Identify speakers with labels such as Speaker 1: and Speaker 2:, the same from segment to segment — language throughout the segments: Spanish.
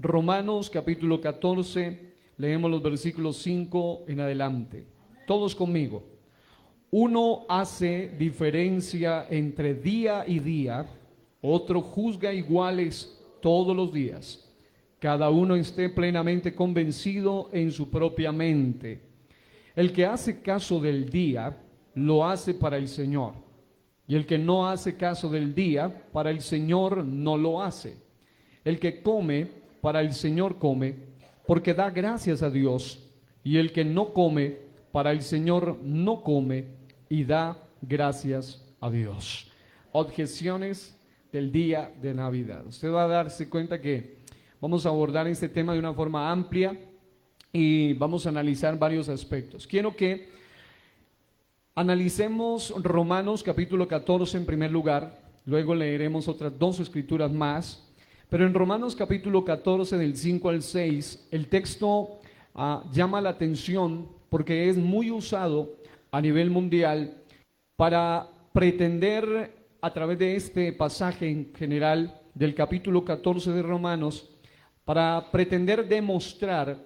Speaker 1: Romanos capítulo 14, leemos los versículos 5 en adelante. Todos conmigo. Uno hace diferencia entre día y día, otro juzga iguales todos los días. Cada uno esté plenamente convencido en su propia mente. El que hace caso del día, lo hace para el Señor. Y el que no hace caso del día, para el Señor no lo hace. El que come, para el Señor come, porque da gracias a Dios. Y el que no come, para el Señor no come, y da gracias a Dios. Objeciones del día de Navidad. Usted va a darse cuenta que vamos a abordar este tema de una forma amplia y vamos a analizar varios aspectos. Quiero que analicemos Romanos capítulo 14 en primer lugar, luego leeremos otras dos escrituras más, pero en Romanos capítulo 14 del 5 al 6, el texto llama la atención porque es muy usado a nivel mundial para pretender, a través de este pasaje en general del capítulo 14 de Romanos, para pretender demostrar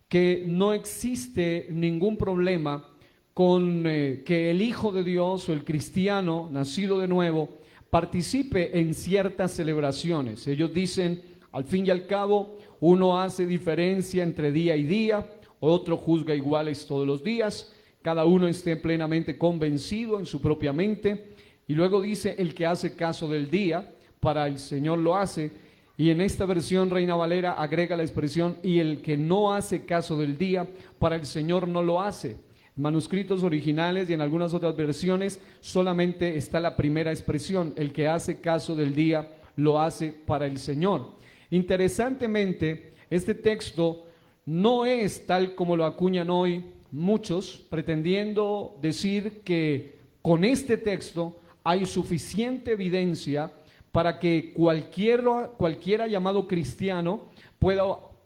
Speaker 1: que no existe ningún problema con que el Hijo de Dios o el cristiano nacido de nuevo participe en ciertas celebraciones. Ellos dicen, al fin y al cabo, uno hace diferencia entre día y día, otro juzga iguales todos los días, cada uno esté plenamente convencido en su propia mente. Y luego dice, el que hace caso del día, para el Señor lo hace. Y en esta versión Reina Valera agrega la expresión, y el que no hace caso del día, para el Señor no lo hace. En manuscritos originales y en algunas otras versiones solamente está la primera expresión, el que hace caso del día, lo hace para el Señor. Interesantemente, este texto no es tal como lo acuñan hoy muchos, pretendiendo decir que con este texto hay suficiente evidencia para que cualquiera llamado cristiano pueda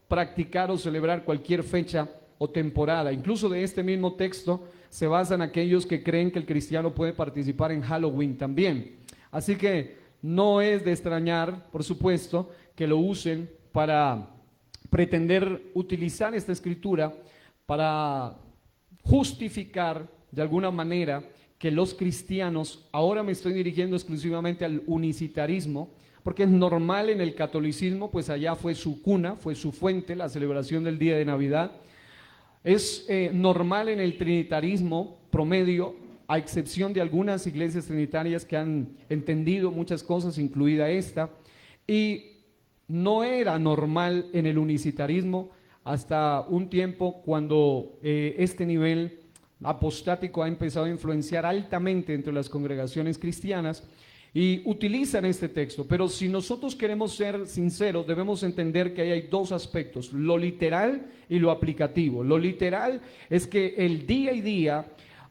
Speaker 1: practicar o celebrar cualquier fecha o temporada. Incluso de este mismo texto se basan aquellos que creen que el cristiano puede participar en Halloween también. Así que no es de extrañar, por supuesto, que lo usen para pretender utilizar esta escritura para justificar de alguna manera que los cristianos, ahora me estoy dirigiendo exclusivamente al unicitarismo, porque es normal en el catolicismo, pues allá fue su cuna, fue su fuente, la celebración del día de Navidad. Es normal en el trinitarismo promedio, a excepción de algunas iglesias trinitarias que han entendido muchas cosas, incluida esta, y no era normal en el unicitarismo hasta un tiempo cuando este nivel apostático ha empezado a influenciar altamente entre las congregaciones cristianas y utilizan este texto. Pero si nosotros queremos ser sinceros, debemos entender que ahí hay dos aspectos, lo literal y lo aplicativo. Lo literal es que el día y día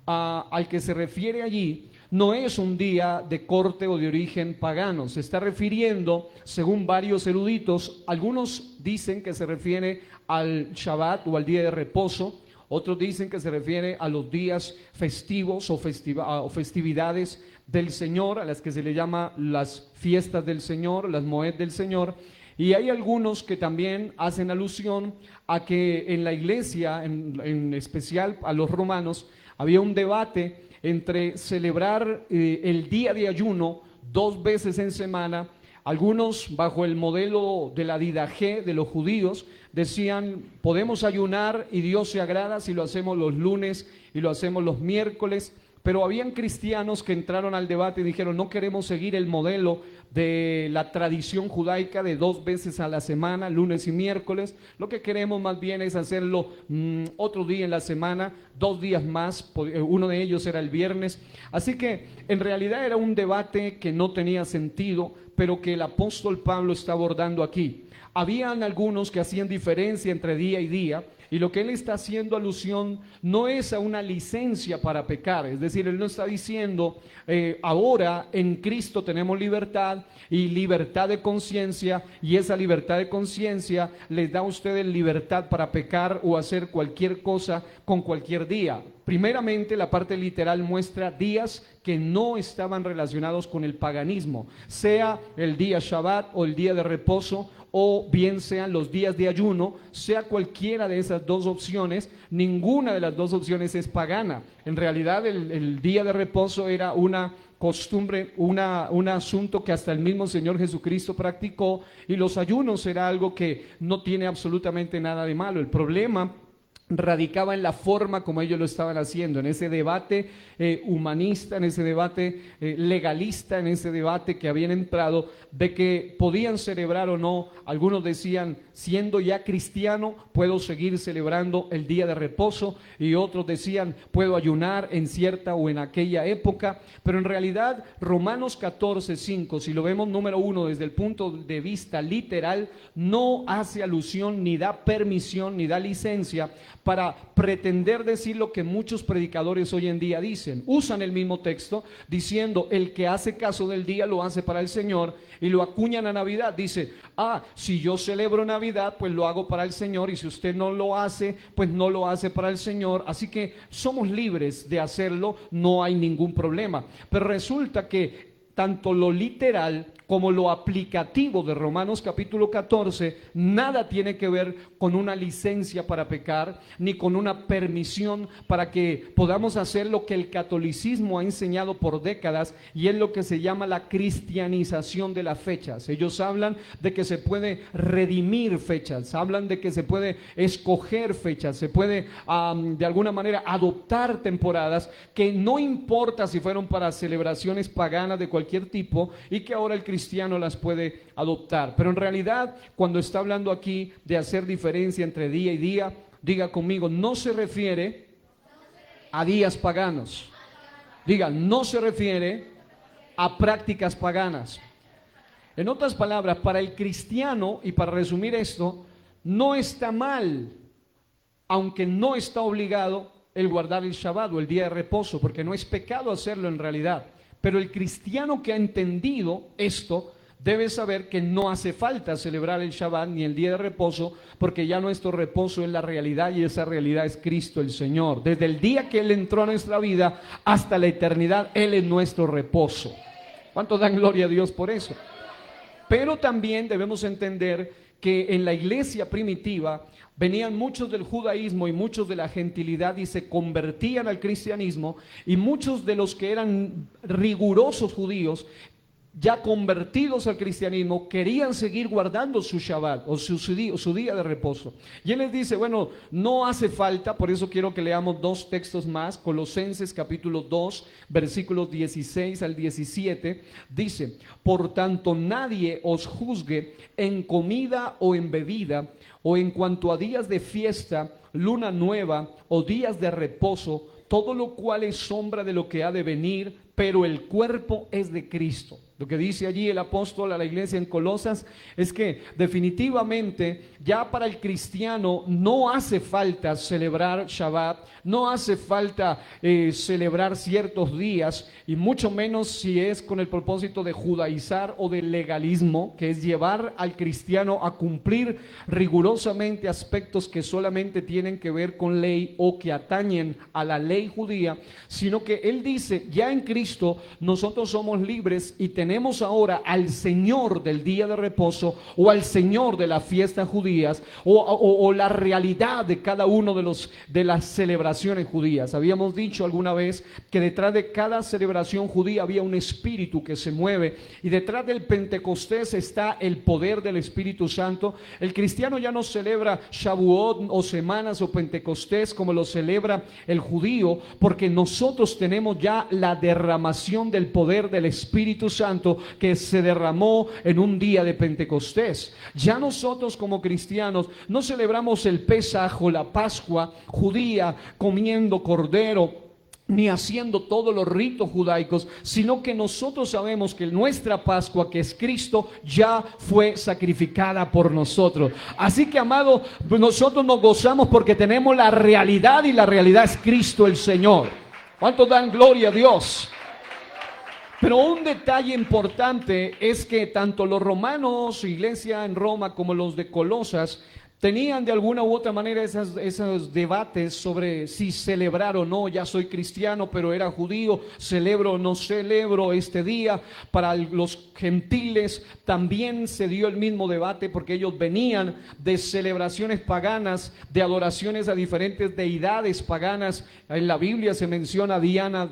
Speaker 1: al que se refiere allí no es un día de corte o de origen pagano, se está refiriendo, según varios eruditos, algunos dicen que se refiere al Shabbat o al día de reposo, otros dicen que se refiere a los días festivos o festividades del Señor, a las que se le llama las fiestas del Señor, las Moed del Señor. Y hay algunos que también hacen alusión a que en la iglesia, en especial a los romanos, había un debate entre celebrar el día de ayuno 2 veces en semana. Algunos, bajo el modelo de la Didaché de los judíos, decían, podemos ayunar y Dios se agrada si lo hacemos los lunes y lo hacemos los miércoles. Pero habían cristianos que entraron al debate y dijeron, no queremos seguir el modelo de la tradición judaica de 2 veces a la semana, lunes y miércoles. Lo que queremos más bien es hacerlo otro día en la semana, 2 días más, uno de ellos era el viernes. Así que en realidad era un debate que no tenía sentido, pero que el apóstol Pablo está abordando aquí. Habían algunos que hacían diferencia entre día y día, y lo que él está haciendo alusión no es a una licencia para pecar, es decir, él no está diciendo ahora en Cristo tenemos libertad y libertad de conciencia, y esa libertad de conciencia les da a ustedes libertad para pecar o hacer cualquier cosa con cualquier día. Primeramente, la parte literal muestra días que no estaban relacionados con el paganismo, sea el día Shabbat o el día de reposo, o bien sean los días de ayuno, sea cualquiera de esas dos opciones. Ninguna de las dos opciones es pagana. En realidad el día de reposo era una costumbre, un asunto que hasta el mismo Señor Jesucristo practicó, y los ayunos era algo que no tiene absolutamente nada de malo. El problema radicaba en la forma como ellos lo estaban haciendo, en ese debate humanista, en ese debate legalista, en ese debate que habían entrado de que podían celebrar o no. Algunos decían, siendo ya cristiano, puedo seguir celebrando el día de reposo, y otros decían, puedo ayunar en cierta o en aquella época. Pero en realidad Romanos 14:5, si lo vemos número uno desde el punto de vista literal, no hace alusión, ni da permisión, ni da licencia para pretender decir lo que muchos predicadores hoy en día dicen. Usan el mismo texto diciendo, el que hace caso del día lo hace para el Señor, y lo acuñan a Navidad. Dice, si yo celebro Navidad, pues lo hago para el Señor, y si usted no lo hace, pues no lo hace para el Señor. Así que somos libres de hacerlo, no hay ningún problema. Pero resulta que tanto lo literal como lo aplicativo de Romanos capítulo 14, nada tiene que ver con una licencia para pecar, ni con una permisión para que podamos hacer lo que el catolicismo ha enseñado por décadas, y es lo que se llama la cristianización de las fechas. Ellos hablan de que se puede redimir fechas, hablan de que se puede escoger fechas, se puede de alguna manera adoptar temporadas, que no importa si fueron para celebraciones paganas de cualquier tipo, y que ahora el cristiano las puede adoptar. Pero en realidad, cuando está hablando aquí de hacer diferencia entre día y día, diga conmigo, no se refiere a días paganos. Diga, no se refiere a prácticas paganas. En otras palabras, para el cristiano, y para resumir esto, no está mal, aunque no está obligado, el guardar el Shabbat o el día de reposo, porque no es pecado hacerlo en realidad. Pero el cristiano que ha entendido esto debe saber que no hace falta celebrar el Shabbat ni el día de reposo, porque ya nuestro reposo es la realidad, y esa realidad es Cristo el Señor. Desde el día que Él entró a nuestra vida hasta la eternidad, Él es nuestro reposo. ¿Cuántos dan gloria a Dios por eso? Pero también debemos entender que en la iglesia primitiva venían muchos del judaísmo y muchos de la gentilidad, y se convertían al cristianismo, y muchos de los que eran rigurosos judíos, ya convertidos al cristianismo, querían seguir guardando su Shabbat o su día de reposo. Y él les dice, bueno, no hace falta. Por eso quiero que leamos dos textos más. Colosenses capítulo 2, versículos 16 al 17, dice, por tanto nadie os juzgue en comida o en bebida, o en cuanto a días de fiesta, luna nueva o días de reposo, todo lo cual es sombra de lo que ha de venir, pero el cuerpo es de Cristo. Lo que dice allí el apóstol a la iglesia en Colosas es que definitivamente ya para el cristiano no hace falta celebrar Shabbat, no hace falta celebrar ciertos días, y mucho menos si es con el propósito de judaizar o de legalismo, que es llevar al cristiano a cumplir rigurosamente aspectos que solamente tienen que ver con ley o que atañen a la ley judía, sino que él dice, ya en Cristo nosotros somos libres y tenemos ahora al Señor del día de reposo, o al Señor de las fiestas judías, o la realidad de cada uno de las celebraciones judías. Habíamos dicho alguna vez que detrás de cada celebración judía había un espíritu que se mueve, y detrás del Pentecostés está el poder del Espíritu Santo. El cristiano ya no celebra Shavuot o semanas o Pentecostés como lo celebra el judío, porque nosotros tenemos ya la derramación del poder del Espíritu Santo que se derramó en un día de Pentecostés. Ya nosotros como cristianos no celebramos el Pesaj o la Pascua judía comiendo cordero ni haciendo todos los ritos judaicos, sino que nosotros sabemos que nuestra Pascua, que es Cristo, ya fue sacrificada por nosotros. Así que, amado, nosotros nos gozamos porque tenemos la realidad, y la realidad es Cristo el Señor. ¿Cuántos dan gloria a Dios? Pero un detalle importante es que tanto los romanos, iglesia en Roma, como los de Colosas, Tenían de alguna u otra manera esos debates sobre si celebrar o no. Ya soy cristiano, pero era judío, celebro o no celebro este día. Para los gentiles también se dio el mismo debate, porque ellos venían de celebraciones paganas, de adoraciones a diferentes deidades paganas. En la Biblia se menciona Diana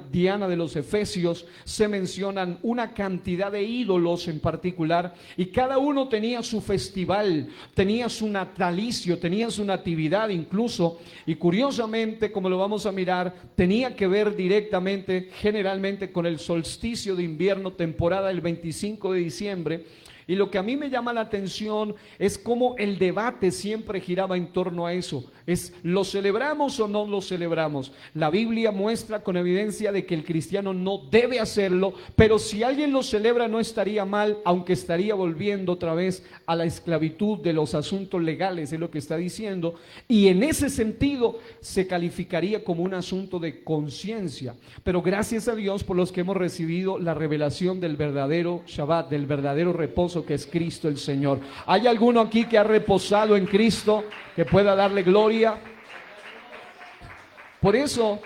Speaker 1: de los Efesios, se mencionan una cantidad de ídolos en particular, y cada uno tenía su festival, tenía su natalicio, tenía su natividad incluso, y curiosamente, como lo vamos a mirar, tenía que ver directamente, generalmente, con el solsticio de invierno, temporada del 25 de diciembre. Y lo que a mí me llama la atención es cómo el debate siempre giraba en torno a eso. Es, ¿lo celebramos o no lo celebramos? La Biblia muestra con evidencia de que el cristiano no debe hacerlo, pero si alguien lo celebra no estaría mal, aunque estaría volviendo otra vez a la esclavitud de los asuntos legales, es lo que está diciendo, y en ese sentido se calificaría como un asunto de conciencia. Pero gracias a Dios por los que hemos recibido la revelación del verdadero Shabbat, del verdadero reposo que es Cristo el Señor. ¿Hay alguno aquí que ha reposado en Cristo, que pueda darle gloria? Por eso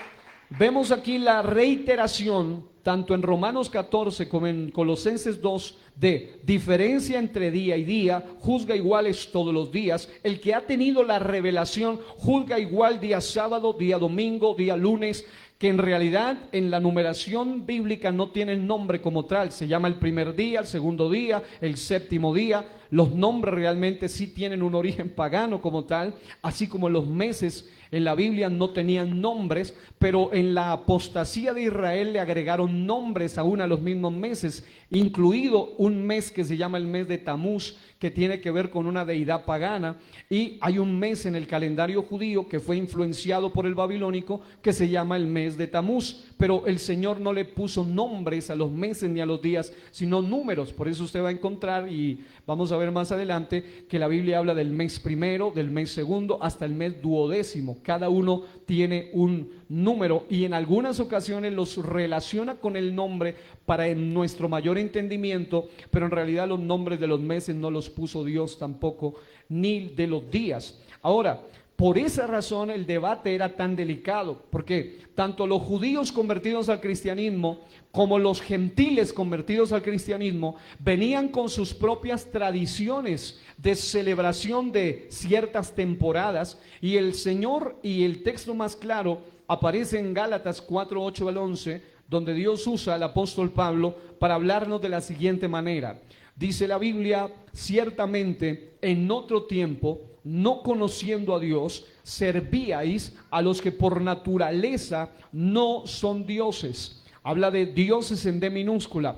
Speaker 1: vemos aquí la reiteración, tanto en Romanos 14 como en Colosenses 2, de diferencia entre día y día, juzga iguales todos los días. El que ha tenido la revelación juzga igual día sábado, día domingo, día lunes, que en realidad en la numeración bíblica no tienen nombre como tal. Se llama el primer día, el segundo día, el séptimo día. Los nombres realmente sí tienen un origen pagano como tal, así como los meses en la Biblia no tenían nombres, pero en la apostasía de Israel le agregaron nombres aún a los mismos meses, incluido un mes que se llama el mes de Tamuz, que tiene que ver con una deidad pagana, y hay un mes en el calendario judío que fue influenciado por el babilónico que se llama el mes de Tamuz, pero el Señor no le puso nombres a los meses ni a los días, sino números. Por eso usted va a encontrar, y vamos a ver más adelante, que la Biblia habla del mes primero, del mes segundo, hasta el mes duodécimo. Cada uno tiene un número, y en algunas ocasiones los relaciona con el nombre para nuestro mayor entendimiento, pero en realidad los nombres de los meses no los puso Dios tampoco, ni de los días. Ahora, por esa razón el debate era tan delicado, porque tanto los judíos convertidos al cristianismo como los gentiles convertidos al cristianismo venían con sus propias tradiciones de celebración de ciertas temporadas, y el Señor, y el texto más claro aparece en Gálatas 4, 8 al 11, donde Dios usa al apóstol Pablo para hablarnos de la siguiente manera. Dice la Biblia: ciertamente en otro tiempo, no conociendo a Dios, servíais a los que por naturaleza no son dioses. Habla de dioses en D minúscula.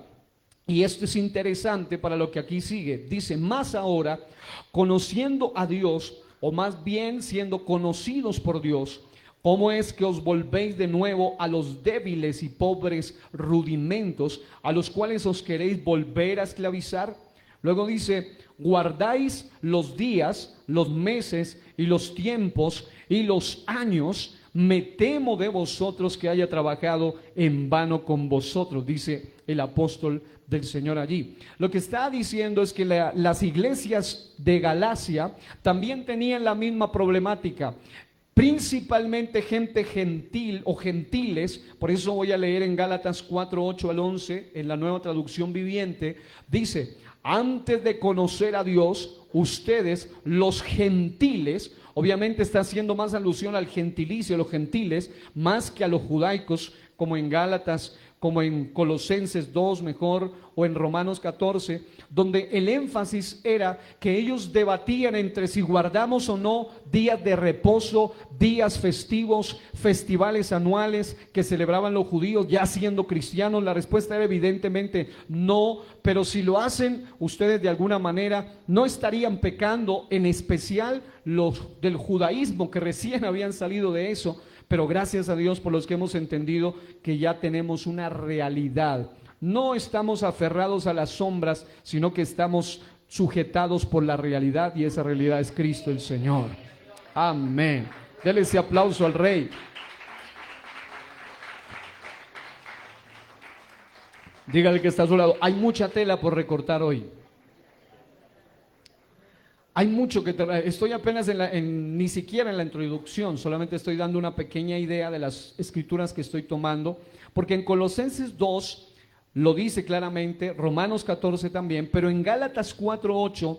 Speaker 1: Y esto es interesante para lo que aquí sigue. Dice: más ahora, conociendo a Dios, o más bien siendo conocidos por Dios, ¿cómo es que os volvéis de nuevo a los débiles y pobres rudimentos a los cuales os queréis volver a esclavizar? Luego dice: guardáis los días, los meses y los tiempos y los años. Me temo de vosotros que haya trabajado en vano con vosotros, dice el apóstol del Señor allí. Lo que está diciendo es que las iglesias de Galacia también tenían la misma problemática, principalmente gente gentil o gentiles. Por eso voy a leer en Gálatas 4, 8 al 11 en la Nueva Traducción Viviente. Dice: antes de conocer a Dios, ustedes, los gentiles, obviamente está haciendo más alusión al gentilicio, a los gentiles, más que a los judaicos, como en Gálatas, como en Colosenses 2 mejor, o en Romanos 14, donde el énfasis era que ellos debatían entre si guardamos o no días de reposo, días festivos, festivales anuales que celebraban los judíos ya siendo cristianos. La respuesta era evidentemente no, pero si lo hacen, ustedes de alguna manera no estarían pecando, en especial los del judaísmo que recién habían salido de eso. Pero gracias a Dios por los que hemos entendido que ya tenemos una realidad. No estamos aferrados a las sombras, sino que estamos sujetados por la realidad, y esa realidad es Cristo el Señor. Amén. Dele ese aplauso al Rey. Dígale que está a su lado: hay mucha tela por recortar hoy. hay mucho que estoy apenas ni siquiera en la introducción, solamente estoy dando una pequeña idea de las escrituras que estoy tomando, porque en Colosenses 2 lo dice claramente, Romanos 14 también, pero en Gálatas 4:8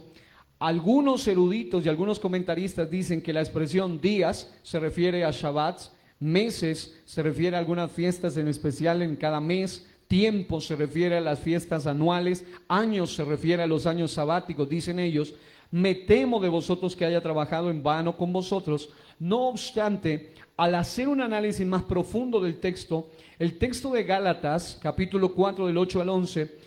Speaker 1: algunos eruditos y algunos comentaristas dicen que la expresión días se refiere a Shabbats, meses se refiere a algunas fiestas en especial en cada mes, tiempo se refiere a las fiestas anuales, años se refiere a los años sabáticos, dicen ellos. Me temo de vosotros que haya trabajado en vano con vosotros. No obstante, al hacer un análisis más profundo del texto, el texto de Gálatas, capítulo 4, del 8 al 11,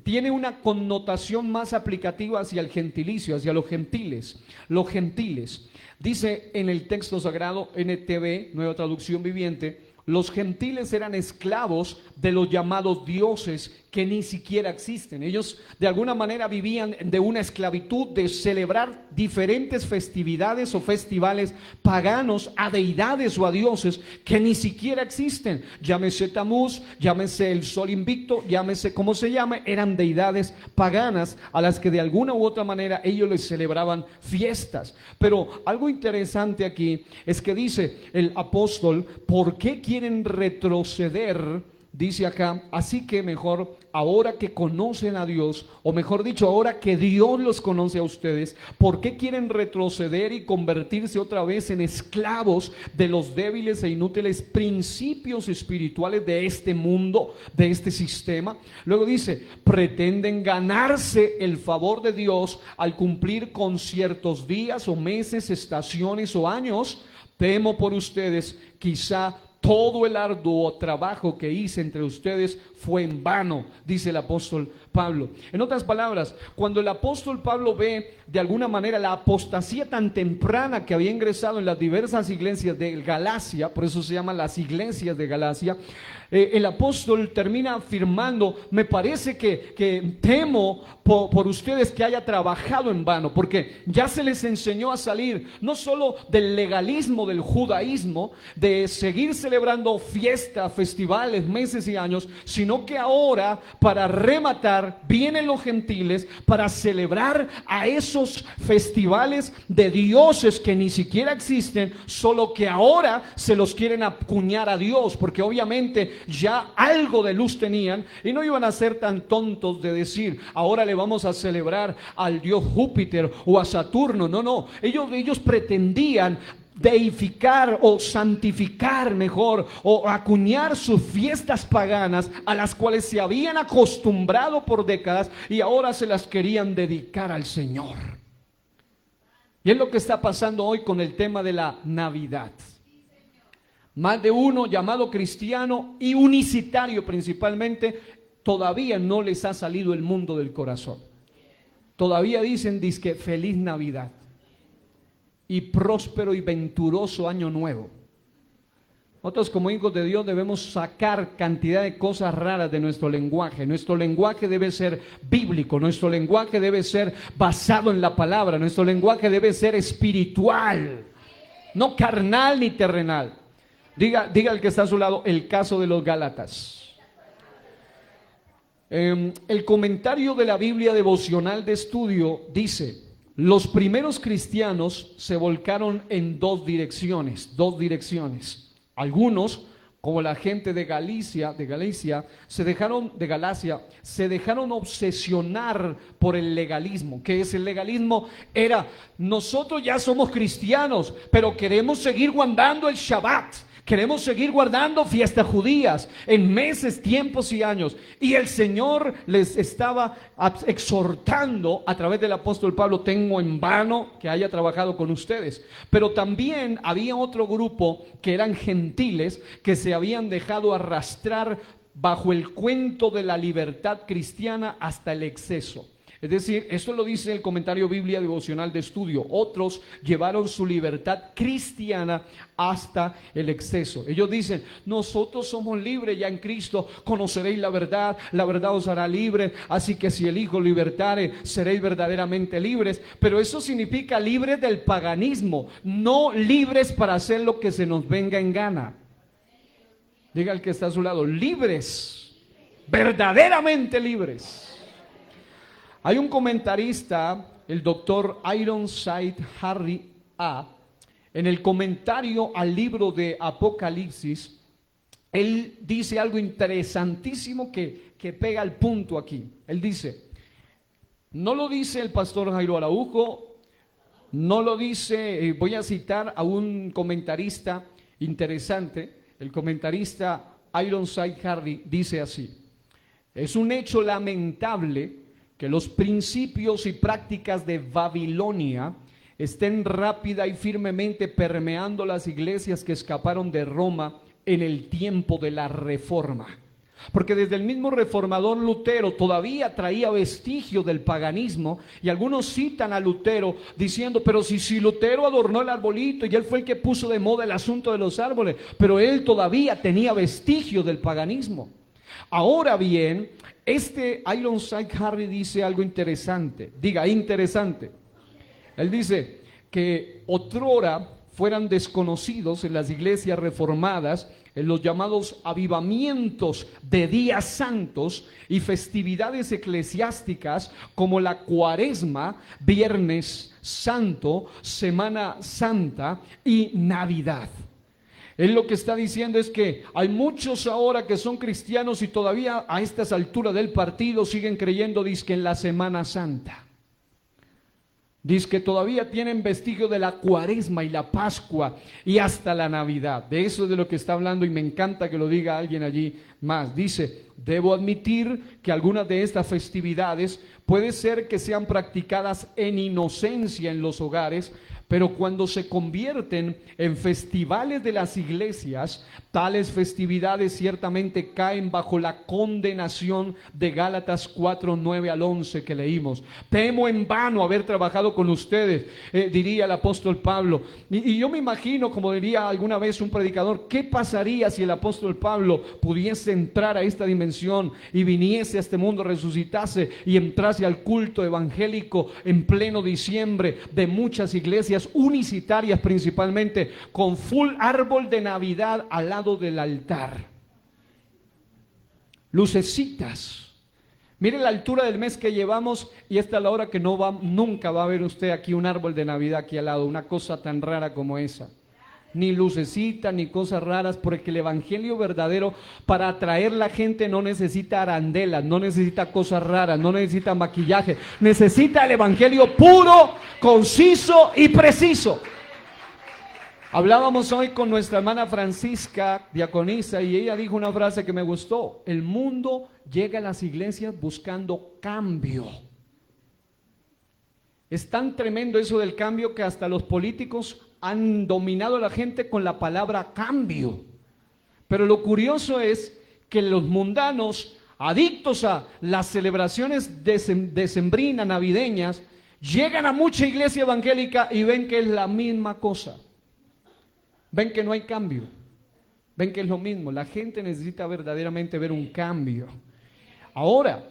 Speaker 1: tiene una connotación más aplicativa hacia el gentilicio, hacia los gentiles. Los gentiles. Dice en el texto sagrado NTV, Nueva Traducción Viviente, los gentiles eran esclavos de los llamados dioses que ni siquiera existen. Ellos de alguna manera vivían de una esclavitud de celebrar diferentes festividades o festivales paganos a deidades o a dioses que ni siquiera existen. Llámese Tamuz, llámese el sol invicto, llámese como se llame, eran deidades paganas a las que de alguna u otra manera ellos les celebraban fiestas. Pero algo interesante aquí es que dice el apóstol, ¿por qué quieren retroceder? Dice acá, así que mejor ahora que conocen a Dios, o mejor dicho, ahora que Dios los conoce a ustedes, ¿por qué quieren retroceder y convertirse otra vez en esclavos de los débiles e inútiles principios espirituales de este mundo, de este sistema? Luego dice, pretenden ganarse el favor de Dios al cumplir con ciertos días o meses, estaciones o años. Temo por ustedes, quizá todo el arduo trabajo que hice entre ustedes fue en vano, dice el apóstol Pablo. En otras palabras, cuando el apóstol Pablo ve de alguna manera la apostasía tan temprana que había ingresado en las diversas iglesias de Galacia, por eso se llaman las iglesias de Galacia, el apóstol termina afirmando, me parece que temo por ustedes que haya trabajado en vano, porque ya se les enseñó a salir no solo del legalismo del judaísmo, de seguir celebrando fiestas, festivales, meses y años, sino que ahora para rematar vienen los gentiles para celebrar a esos festivales de dioses que ni siquiera existen, solo que ahora se los quieren acuñar a Dios, porque obviamente ya algo de luz tenían y no iban a ser tan tontos de decir, ahora le vamos a celebrar al dios Júpiter o a Saturno. No, ellos pretendían deificar o santificar mejor o acuñar sus fiestas paganas a las cuales se habían acostumbrado por décadas y ahora se las querían dedicar al Señor. Y es lo que está pasando hoy con el tema de la Navidad. Más de uno llamado cristiano y unicitario principalmente, todavía no les ha salido el mundo del corazón. Todavía dicen, dizque feliz Navidad y próspero y venturoso año nuevo. Nosotros como hijos de Dios debemos sacar cantidad de cosas raras de nuestro lenguaje. Nuestro lenguaje debe ser bíblico, nuestro lenguaje debe ser basado en la palabra, nuestro lenguaje debe ser espiritual, no carnal ni terrenal. Diga al que está a su lado el caso de los Gálatas. El comentario de la Biblia devocional de estudio dice, los primeros cristianos se volcaron en dos direcciones. Algunos, como la gente de Galacia, se dejaron obsesionar por el legalismo. ¿Qué es el legalismo? Era, nosotros ya somos cristianos, pero queremos seguir guardando el Shabbat. Queremos seguir guardando fiestas judías en meses, tiempos y años. Y el Señor les estaba exhortando a través del apóstol Pablo, tengo en vano que haya trabajado con ustedes. Pero también había otro grupo que eran gentiles que se habían dejado arrastrar bajo el cuento de la libertad cristiana hasta el exceso. Es decir, esto lo dice el comentario Biblia devocional de estudio. Otros llevaron su libertad cristiana hasta el exceso. Ellos dicen, nosotros somos libres ya en Cristo, conoceréis la verdad os hará libres, así que si el Hijo libertare, seréis verdaderamente libres. Pero eso significa libres del paganismo, no libres para hacer lo que se nos venga en gana. Diga al que está a su lado, libres, verdaderamente libres. Hay un comentarista el doctor Ironside Harry A., en el comentario al libro de Apocalipsis, él dice algo interesantísimo que pega al punto aquí. Él dice, no lo dice el pastor Jairo Araujo, no lo dice, voy a citar a un comentarista interesante, el comentarista Ironside Harry dice así: es un hecho lamentable que los principios y prácticas de Babilonia estén rápida y firmemente permeando las iglesias que escaparon de Roma en el tiempo de la Reforma. Porque desde el mismo reformador Lutero todavía traía vestigios del paganismo, y algunos citan a Lutero diciendo, pero si Lutero adornó el arbolito y él fue el que puso de moda el asunto de los árboles, pero él todavía tenía vestigios del paganismo. Ahora bien, Ironside Harry dice algo interesante, diga interesante. Él dice que otrora fueran desconocidos en las iglesias reformadas en los llamados avivamientos de días santos y festividades eclesiásticas como la Cuaresma, Viernes Santo, Semana Santa y Navidad. Él lo que está diciendo es que hay muchos ahora que son cristianos y todavía a estas alturas del partido siguen creyendo, dizque en la Semana Santa. Dice que todavía tienen vestigio de la Cuaresma y la Pascua y hasta la Navidad. De eso es de lo que está hablando, y me encanta que lo diga alguien allí más. Dice, debo admitir que algunas de estas festividades puede ser que sean practicadas en inocencia en los hogares, pero cuando se convierten en festivales de las iglesias, tales festividades ciertamente caen bajo la condenación de Gálatas 4, 9 al 11 que leímos. Temo en vano haber trabajado con ustedes, diría el apóstol Pablo. Y yo me imagino, como diría alguna vez un predicador, ¿qué pasaría si el apóstol Pablo pudiese entrar a esta dimensión y viniese a este mundo, resucitase y entrase al culto evangélico en pleno diciembre de muchas iglesias unicitarias principalmente, con full árbol de Navidad al lado del altar, lucecitas? Mire la altura del mes que llevamos y esta es la hora que nunca va a ver usted aquí un árbol de Navidad aquí al lado, una cosa tan rara como esa. Ni lucecita, ni cosas raras, porque el evangelio verdadero, para atraer la gente, no necesita arandelas, no necesita cosas raras, no necesita maquillaje, necesita el evangelio puro, conciso y preciso. Hablábamos hoy con nuestra hermana Francisca, diaconisa, y ella dijo una frase que me gustó: el mundo llega a las iglesias buscando cambio. Es tan tremendo eso del cambio que hasta los políticos han dominado a la gente con la palabra cambio. Pero lo curioso es que los mundanos, adictos a las celebraciones decembrinas, navideñas, llegan a mucha iglesia evangélica y ven que es la misma cosa. Ven que no hay cambio. Ven que es lo mismo. La gente necesita verdaderamente ver un cambio. Ahora,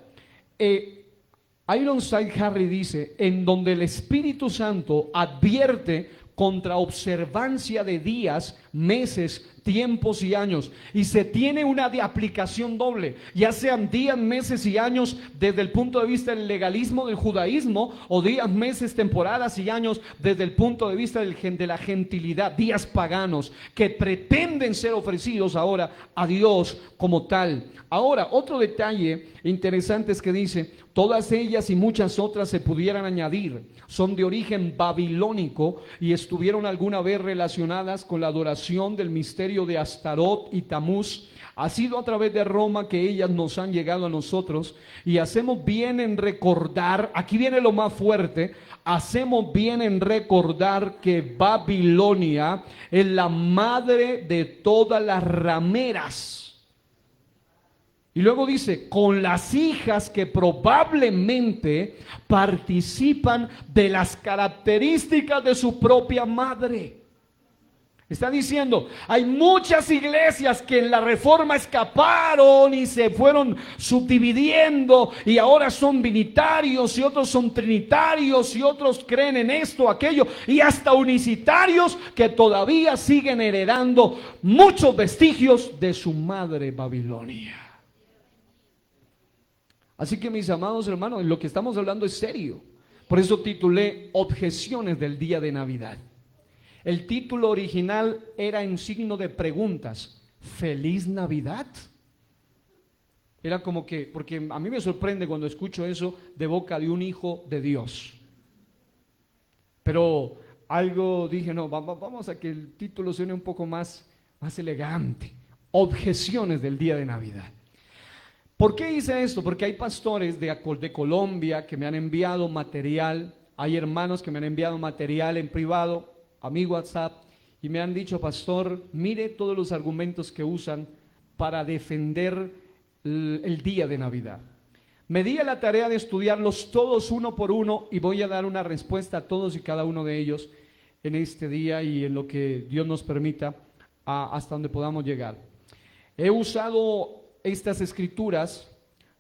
Speaker 1: Ironside Harry dice, en donde el Espíritu Santo advierte contra observancia de días, meses, tiempos y años, y se tiene una de aplicación doble, ya sean días, meses y años desde el punto de vista del legalismo del judaísmo, o días, meses, temporadas y años desde el punto de vista de la gentilidad, días paganos que pretenden ser ofrecidos ahora a Dios como tal. Ahora, otro detalle interesante es que dice, todas ellas y muchas otras se pudieran añadir, son de origen babilónico y estuvieron alguna vez relacionadas con la adoración del misterio de Astarot y Tamuz. Ha sido a través de Roma que ellas nos han llegado a nosotros, y hacemos bien en recordar, aquí viene lo más fuerte, hacemos bien en recordar que Babilonia es la madre de todas las rameras. Y luego dice, con las hijas que probablemente participan de las características de su propia madre. Está diciendo, hay muchas iglesias que en la Reforma escaparon y se fueron subdividiendo y ahora son binitarios y otros son trinitarios y otros creen en esto, aquello, y hasta unicitarios que todavía siguen heredando muchos vestigios de su madre Babilonia. Así que, mis amados hermanos, lo que estamos hablando es serio. Por eso titulé Objeciones del día de Navidad. El título original era en signo de preguntas. ¿Feliz Navidad? Era como que, porque a mí me sorprende cuando escucho eso de boca de un hijo de Dios. Pero algo dije, no, vamos a que el título suene un poco más elegante. Objeciones del día de Navidad. ¿Por qué hice esto? Porque hay pastores de Colombia que me han enviado material, hay hermanos que me han enviado material en privado, a mi WhatsApp, y me han dicho, pastor, mire todos los argumentos que usan para defender el día de Navidad. Me di a la tarea de estudiarlos todos uno por uno y voy a dar una respuesta a todos y cada uno de ellos en este día y en lo que Dios nos permita hasta donde podamos llegar. He usado estas escrituras,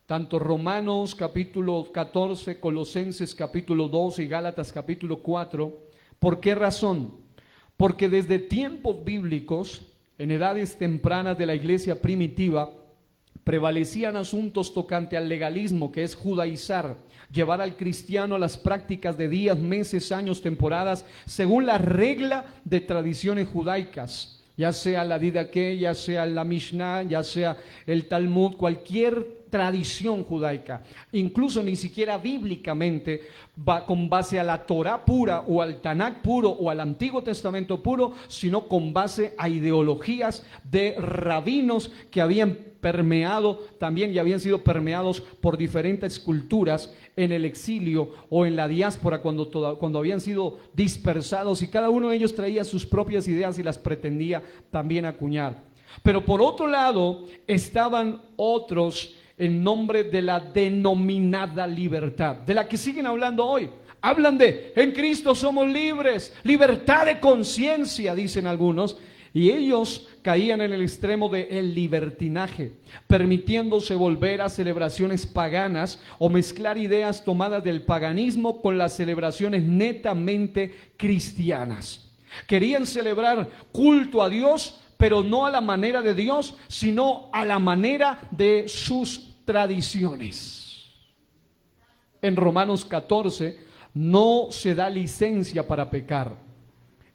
Speaker 1: tanto Romanos capítulo 14, Colosenses capítulo 2 y Gálatas capítulo 4. ¿Por qué razón? Porque desde tiempos bíblicos, en edades tempranas de la iglesia primitiva, prevalecían asuntos tocante al legalismo, que es judaizar, llevar al cristiano a las prácticas de días, meses, años, temporadas, según la regla de tradiciones judaicas, ya sea la Didaqué, ya sea la Mishnah, ya sea el Talmud, cualquier tradición judaica, incluso ni siquiera bíblicamente, con base a la Torah pura o al Tanakh puro o al Antiguo Testamento puro, sino con base a ideologías de rabinos que habían permeado también y habían sido permeados por diferentes culturas en el exilio o en la diáspora cuando habían sido dispersados, y cada uno de ellos traía sus propias ideas y las pretendía también acuñar. Pero por otro lado estaban otros en nombre de la denominada libertad, de la que siguen hablando hoy. Hablan de, en Cristo somos libres, libertad de conciencia, dicen algunos, y ellos caían en el extremo del libertinaje, permitiéndose volver a celebraciones paganas o mezclar ideas tomadas del paganismo con las celebraciones netamente cristianas. Querían celebrar culto a Dios, pero no a la manera de Dios, sino a la manera de sus tradiciones. En Romanos 14 no se da licencia para pecar.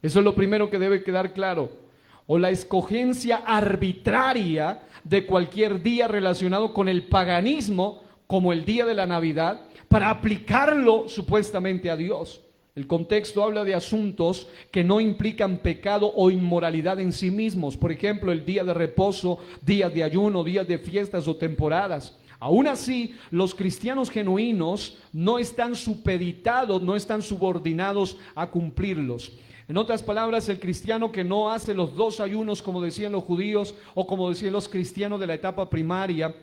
Speaker 1: Eso es lo primero que debe quedar claro. O la escogencia arbitraria de cualquier día relacionado con el paganismo, como el día de la Navidad, para aplicarlo supuestamente a Dios. El contexto habla de asuntos que no implican pecado o inmoralidad en sí mismos. Por ejemplo, el día de reposo, días de ayuno, días de fiestas o temporadas. Aún así, los cristianos genuinos no están supeditados, no están subordinados a cumplirlos. En otras palabras, el cristiano que no hace los 2 ayunos como decían los judíos o como decían los cristianos de la etapa primaria,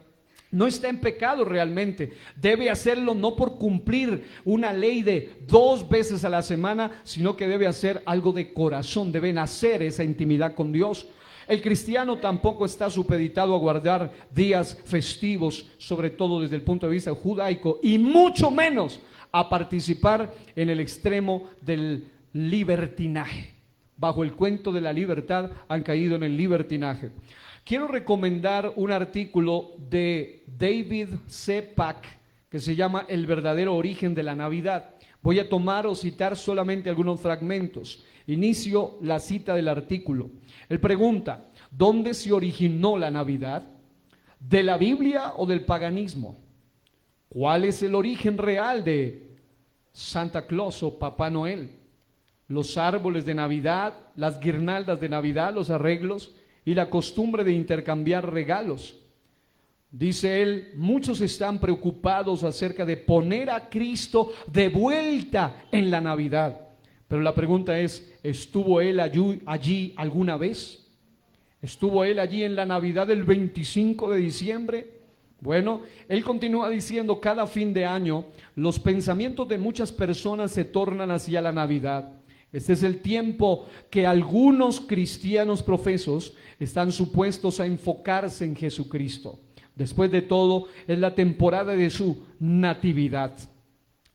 Speaker 1: no está en pecado realmente. Debe hacerlo no por cumplir una ley de 2 veces a la semana, sino que debe hacer algo de corazón, debe nacer esa intimidad con Dios. El cristiano tampoco está supeditado a guardar días festivos, sobre todo desde el punto de vista judaico, y mucho menos a participar en el extremo del libertinaje. Bajo el cuento de la libertad han caído en el libertinaje. Quiero recomendar un artículo de David C. Pack que se llama El verdadero origen de la Navidad. Voy a tomar o citar solamente algunos fragmentos. Inicio la cita del artículo. Él pregunta, ¿dónde se originó la Navidad? ¿De la Biblia o del paganismo? ¿Cuál es el origen real de Santa Claus o Papá Noel? Los árboles de Navidad, las guirnaldas de Navidad, los arreglos y la costumbre de intercambiar regalos. Dice él, muchos están preocupados acerca de poner a Cristo de vuelta en la Navidad. Pero la pregunta es, ¿estuvo él allí alguna vez? ¿Estuvo él allí en la Navidad del 25 de diciembre? Bueno, él continúa diciendo, cada fin de año los pensamientos de muchas personas se tornan hacia la Navidad. Este es el tiempo que algunos cristianos profesos están supuestos a enfocarse en Jesucristo. Después de todo, es la temporada de su natividad.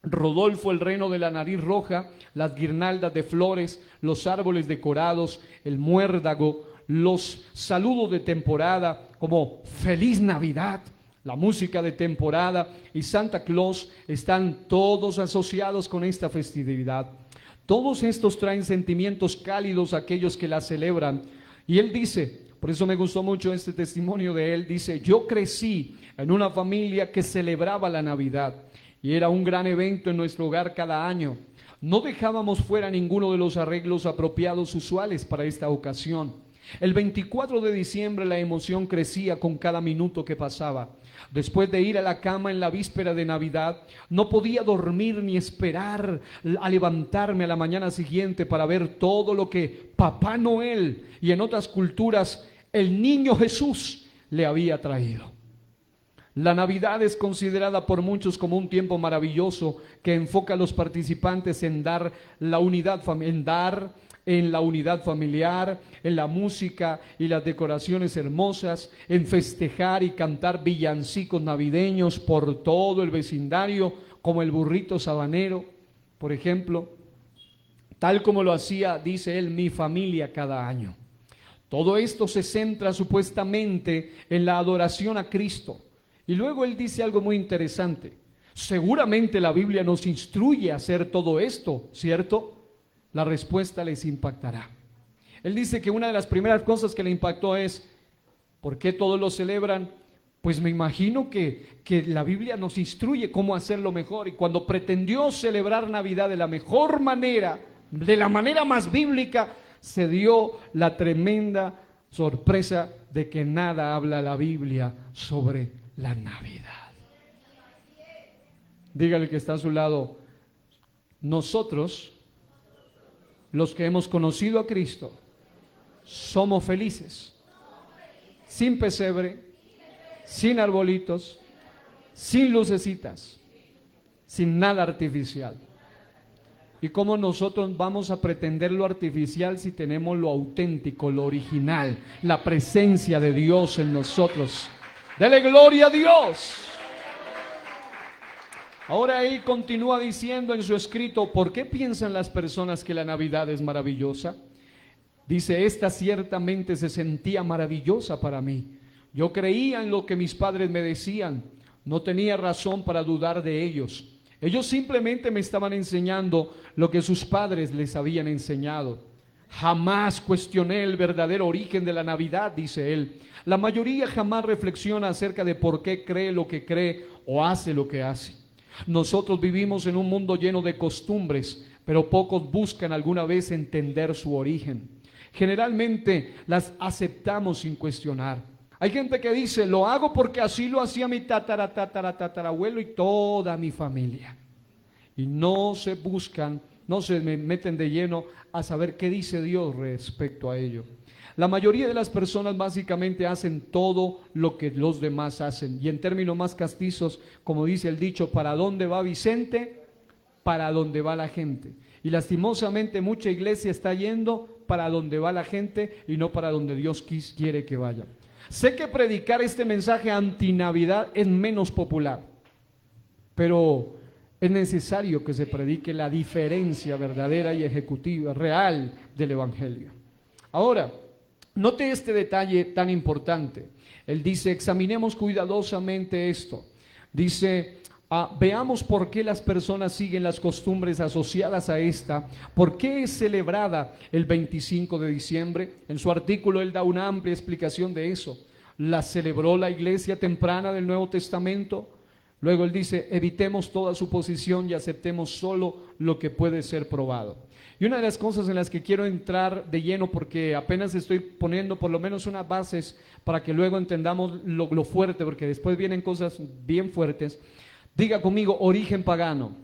Speaker 1: Rodolfo el reno de la nariz roja, las guirnaldas de flores, los árboles decorados, el muérdago, los saludos de temporada como Feliz Navidad, La música de temporada y Santa Claus están todos asociados con esta festividad. Todos estos traen sentimientos cálidos a aquellos que la celebran. Y él dice, por eso me gustó mucho este testimonio de él, dice, yo crecí en una familia que celebraba la Navidad y era un gran evento en nuestro hogar cada año. No dejábamos fuera ninguno de los arreglos apropiados usuales para esta ocasión. El 24 de diciembre la emoción crecía con cada minuto que pasaba. Después de ir a la cama en la víspera de Navidad, no podía dormir ni esperar a levantarme a la mañana siguiente para ver todo lo que Papá Noel y en otras culturas el niño Jesús le había traído. La Navidad es considerada por muchos como un tiempo maravilloso que enfoca a los participantes en dar la unidad familiar, en la unidad familiar, en la música y las decoraciones hermosas, en festejar y cantar villancicos navideños por todo el vecindario, como el burrito sabanero, por ejemplo, tal como lo hacía, dice él, mi familia cada año. Todo esto se centra supuestamente en la adoración a Cristo. Y luego él dice algo muy interesante. Seguramente la Biblia nos instruye a hacer todo esto, ¿cierto? La respuesta les impactará. Él dice que una de las primeras cosas que le impactó es, ¿por qué todos lo celebran? Pues me imagino que la Biblia nos instruye cómo hacerlo mejor. Y cuando pretendió celebrar Navidad de la mejor manera, de la manera más bíblica, se dio la tremenda sorpresa de que nada habla la Biblia sobre la Navidad. Dígale que está a su lado, nosotros, los que hemos conocido a Cristo, somos felices, sin pesebre, sin arbolitos, sin lucecitas, sin nada artificial. ¿Y cómo nosotros vamos a pretender lo artificial si tenemos lo auténtico, lo original, la presencia de Dios en nosotros? ¡Dele gloria a Dios! Ahora él continúa diciendo en su escrito, ¿por qué piensan las personas que la Navidad es maravillosa? Dice, esta ciertamente se sentía maravillosa para mí. Yo creía en lo que mis padres me decían, no tenía razón para dudar de ellos. Ellos simplemente me estaban enseñando lo que sus padres les habían enseñado. Jamás cuestioné el verdadero origen de la Navidad, dice él. La mayoría jamás reflexiona acerca de por qué cree lo que cree o hace lo que hace. Nosotros vivimos en un mundo lleno de costumbres, pero pocos buscan alguna vez entender su origen. Generalmente las aceptamos sin cuestionar. Hay gente que dice, lo hago porque así lo hacía mi tatarabuelo y toda mi familia. Y no se buscan, no se meten de lleno a saber qué dice Dios respecto a ello. La mayoría de las personas básicamente hacen todo lo que los demás hacen. Y en términos más castizos, como dice el dicho, ¿para dónde va Vicente? Para dónde va la gente. Y lastimosamente mucha iglesia está yendo para donde va la gente y no para donde Dios quiere que vaya. Sé que predicar este mensaje anti-Navidad es menos popular, pero es necesario que se predique la diferencia verdadera y ejecutiva, real del Evangelio. Ahora, note este detalle tan importante. Él dice, examinemos cuidadosamente esto. Dice, veamos por qué las personas siguen las costumbres asociadas a esta. ¿Por qué es celebrada el 25 de diciembre? En su artículo él da una amplia explicación de eso. ¿La celebró la iglesia temprana del Nuevo Testamento? Luego él dice, evitemos toda suposición y aceptemos solo lo que puede ser probado. Y una de las cosas en las que quiero entrar de lleno, porque apenas estoy poniendo por lo menos unas bases para que luego entendamos lo fuerte, porque después vienen cosas bien fuertes. Diga conmigo, origen pagano.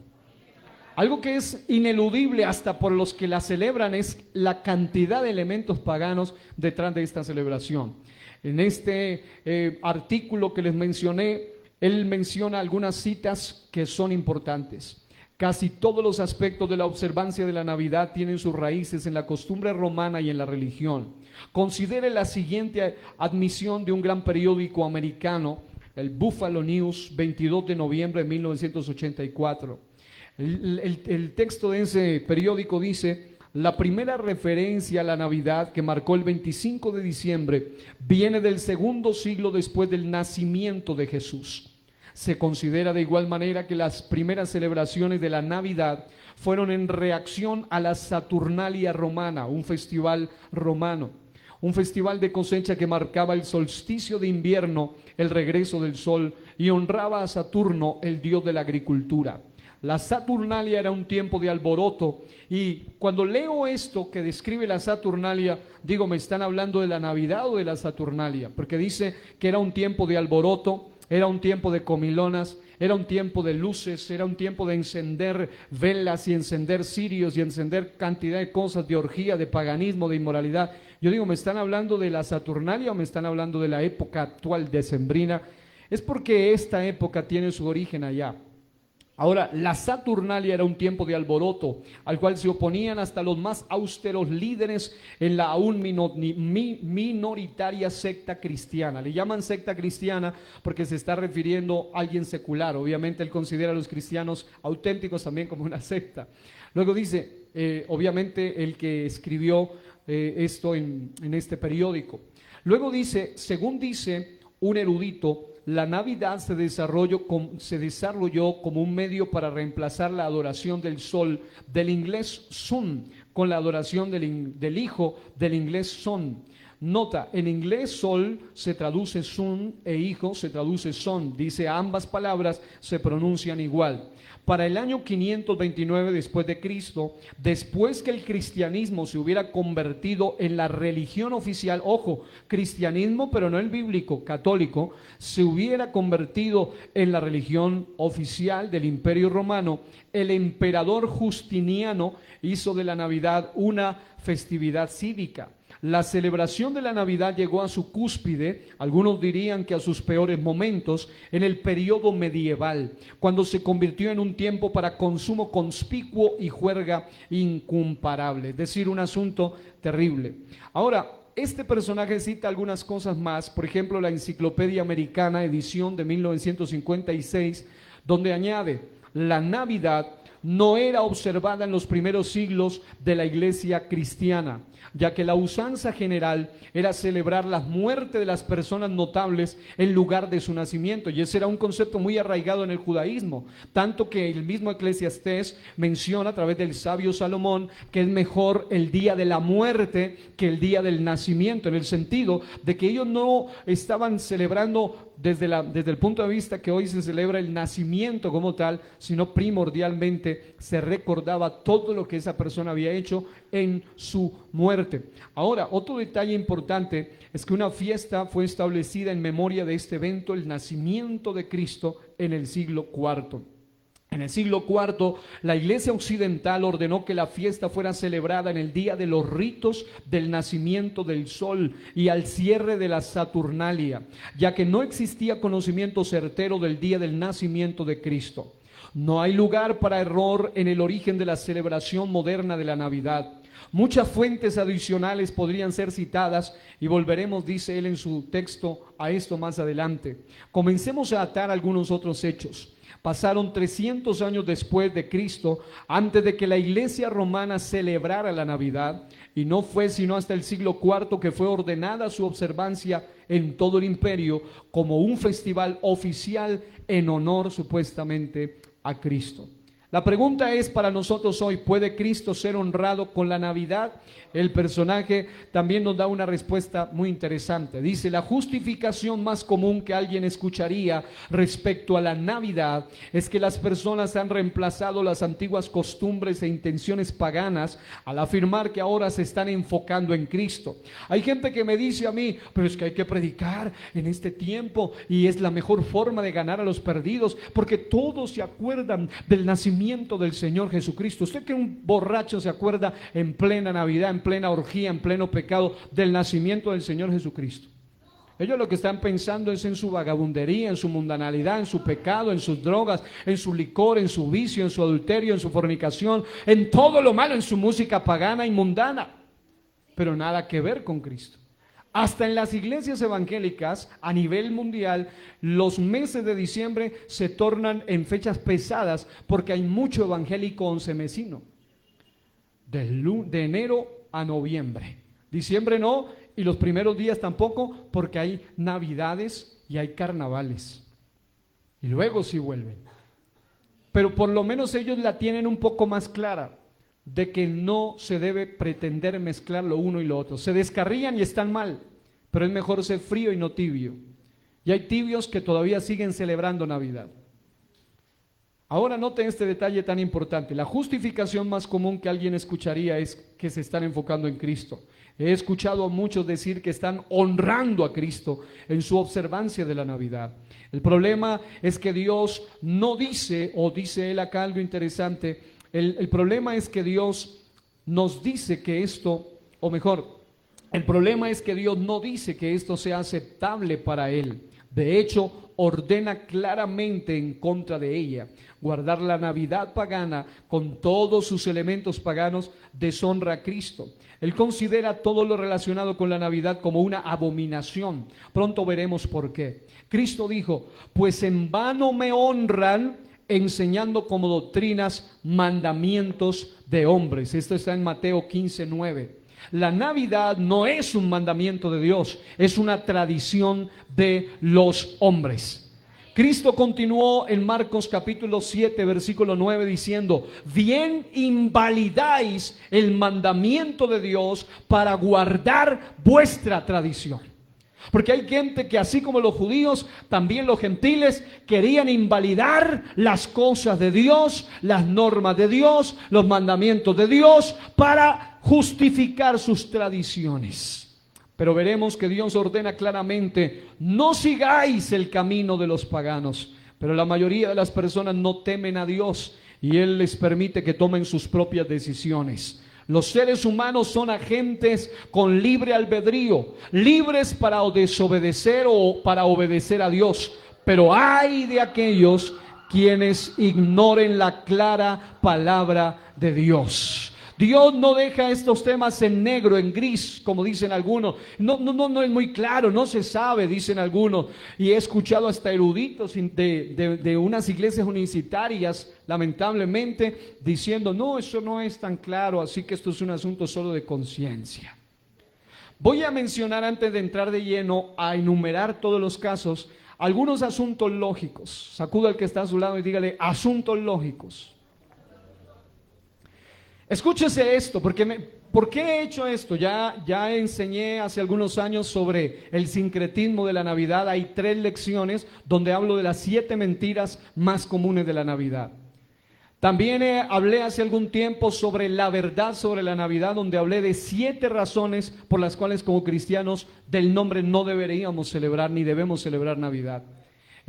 Speaker 1: Algo que es ineludible hasta por los que la celebran es la cantidad de elementos paganos detrás de esta celebración. En este artículo que les mencioné, él menciona algunas citas que son importantes. Casi todos los aspectos de la observancia de la Navidad tienen sus raíces en la costumbre romana y en la religión. Considere la siguiente admisión de un gran periódico americano, el Buffalo News, 22 de noviembre de 1984. El texto de ese periódico dice, La primera referencia a la Navidad, que marcó el 25 de diciembre, viene del segundo siglo después del nacimiento de Jesús. Se considera de igual manera que las primeras celebraciones de la Navidad fueron en reacción a la Saturnalia romana, un festival romano, un festival de cosecha que marcaba el solsticio de invierno, el regreso del sol, y honraba a Saturno, el dios de la agricultura. La Saturnalia era un tiempo de alboroto, y cuando leo esto que describe la Saturnalia, digo, ¿me están hablando de la Navidad o de la Saturnalia? Porque dice que era un tiempo de alboroto, era un tiempo de comilonas, era un tiempo de luces, era un tiempo de encender velas y encender cirios y encender cantidad de cosas, de orgía, de paganismo, de inmoralidad. Yo digo, ¿me están hablando de la Saturnalia o me están hablando de la época actual decembrina? Es porque esta época tiene su origen allá. Ahora, la Saturnalia era un tiempo de alboroto, al cual se oponían hasta los más austeros líderes en la aún minoritaria secta cristiana. Le llaman secta cristiana porque se está refiriendo a alguien secular. Obviamente él considera a los cristianos auténticos también como una secta. Luego dice, obviamente el que escribió esto en este periódico. Luego dice, según dice un erudito, la Navidad se desarrolló como un medio para reemplazar la adoración del sol, del inglés sun, con la adoración del hijo, del inglés son. Nota, en inglés sol se traduce sun e hijo se traduce son. Dice, ambas palabras se pronuncian igual. Para el año 529 después de Cristo, después que el cristianismo se hubiera convertido en la religión oficial, ojo, cristianismo pero no el bíblico, católico, se hubiera convertido en la religión oficial del Imperio Romano, el emperador Justiniano hizo de la Navidad una festividad cívica. La celebración de la Navidad llegó a su cúspide, algunos dirían que a sus peores momentos, en el periodo medieval, cuando se convirtió en un tiempo para consumo conspicuo y juerga incomparable, es decir, un asunto terrible. Ahora, este personaje cita algunas cosas más, por ejemplo, la Enciclopedia Americana, edición de 1956, donde añade, la Navidad no era observada en los primeros siglos de la iglesia cristiana, ya que la usanza general era celebrar la muerte de las personas notables en lugar de su nacimiento, y ese era un concepto muy arraigado en el judaísmo, tanto que el mismo Eclesiastés menciona a través del sabio Salomón que es mejor el día de la muerte que el día del nacimiento, en el sentido de que ellos no estaban celebrando desde el punto de vista que hoy se celebra el nacimiento como tal, sino primordialmente se recordaba todo lo que esa persona había hecho en su muerte. Ahora, otro detalle importante es que una fiesta fue establecida en memoria de este evento, el nacimiento de Cristo, en el siglo IV. En el siglo IV, la Iglesia Occidental ordenó que la fiesta fuera celebrada en el día de los ritos del nacimiento del sol y al cierre de la Saturnalia, ya que no existía conocimiento certero del día del nacimiento de Cristo. No hay lugar para error en el origen de la celebración moderna de la Navidad. Muchas fuentes adicionales podrían ser citadas y volveremos, dice él en su texto, a esto más adelante. Comencemos a atar algunos otros hechos. Pasaron 300 años después de Cristo, antes de que la iglesia romana celebrara la Navidad, y no fue sino hasta el siglo IV que fue ordenada su observancia en todo el imperio como un festival oficial en honor supuestamente a Cristo. La pregunta es para nosotros hoy, ¿puede Cristo ser honrado con la Navidad? El personaje también nos da una respuesta muy interesante. Dice, la justificación más común que alguien escucharía respecto a la Navidad es que las personas han reemplazado las antiguas costumbres e intenciones paganas al afirmar que ahora se están enfocando en Cristo. Hay gente que me dice a mí, pero es que hay que predicar en este tiempo y es la mejor forma de ganar a los perdidos, porque todos se acuerdan del nacimiento del Señor Jesucristo. ¿Usted que un borracho se acuerda en plena Navidad, en plena orgía, en pleno pecado del nacimiento del Señor Jesucristo? Ellos lo que están pensando es en su vagabundería, en su mundanalidad, en su pecado, en sus drogas, en su licor, en su vicio, en su adulterio, en su fornicación, en todo lo malo, en su música pagana y mundana, pero nada que ver con Cristo. Hasta en las iglesias evangélicas a nivel mundial, los meses de diciembre se tornan en fechas pesadas porque hay mucho evangélico oncemesino. de enero a noviembre. Diciembre no, y los primeros días tampoco, porque hay navidades y hay carnavales. Y luego sí vuelven. Pero por lo menos ellos la tienen un poco más clara, de que no se debe pretender mezclar lo uno y lo otro. Se descarrían y están mal, pero es mejor ser frío y no tibio. Y hay tibios que todavía siguen celebrando Navidad. Ahora noten este detalle tan importante. La justificación más común que alguien escucharía es que se están enfocando en Cristo. He escuchado a muchos decir que están honrando a Cristo en su observancia de la Navidad. El problema es que Dios no dice, o dice él acá algo interesante, el problema es que Dios nos dice que esto, o mejor, el problema es que Dios no dice que esto sea aceptable para él. De hecho, ordena claramente en contra de ella. Guardar la Navidad pagana con todos sus elementos paganos deshonra a Cristo. Él considera todo lo relacionado con la Navidad como una abominación. Pronto veremos por qué. Cristo dijo, pues en vano me honran enseñando como doctrinas mandamientos de hombres. Esto está en Mateo 15:9. La Navidad no es un mandamiento de Dios, es una tradición de los hombres. Cristo continuó en Marcos capítulo 7, versículo 9 diciendo, bien invalidáis el mandamiento de Dios para guardar vuestra tradición. Porque hay gente que así como los judíos, también los gentiles querían invalidar las cosas de Dios, las normas de Dios, los mandamientos de Dios para justificar sus tradiciones. Pero veremos que Dios ordena claramente, no sigáis el camino de los paganos. Pero la mayoría de las personas no temen a Dios y Él les permite que tomen sus propias decisiones. Los seres humanos son agentes con libre albedrío, libres para desobedecer o para obedecer a Dios. Pero ay de aquellos quienes ignoren la clara palabra de Dios. Dios no deja estos temas en negro, en gris, como dicen algunos. No es muy claro, no se sabe, dicen algunos. Y he escuchado hasta eruditos de unas iglesias universitarias, lamentablemente, diciendo, no, eso no es tan claro, así que esto es un asunto solo de conciencia. Voy a mencionar, antes de entrar de lleno a enumerar todos los casos, algunos asuntos lógicos. Sacuda al que está a su lado y dígale, asuntos lógicos. Escúchese esto, ¿por qué he hecho esto? Ya enseñé hace algunos años sobre el sincretismo de la Navidad. Hay 3 lecciones donde hablo de las 7 mentiras más comunes de la Navidad. También hablé hace algún tiempo sobre la verdad sobre la Navidad, donde hablé de 7 razones por las cuales como cristianos del nombre no deberíamos celebrar ni debemos celebrar Navidad.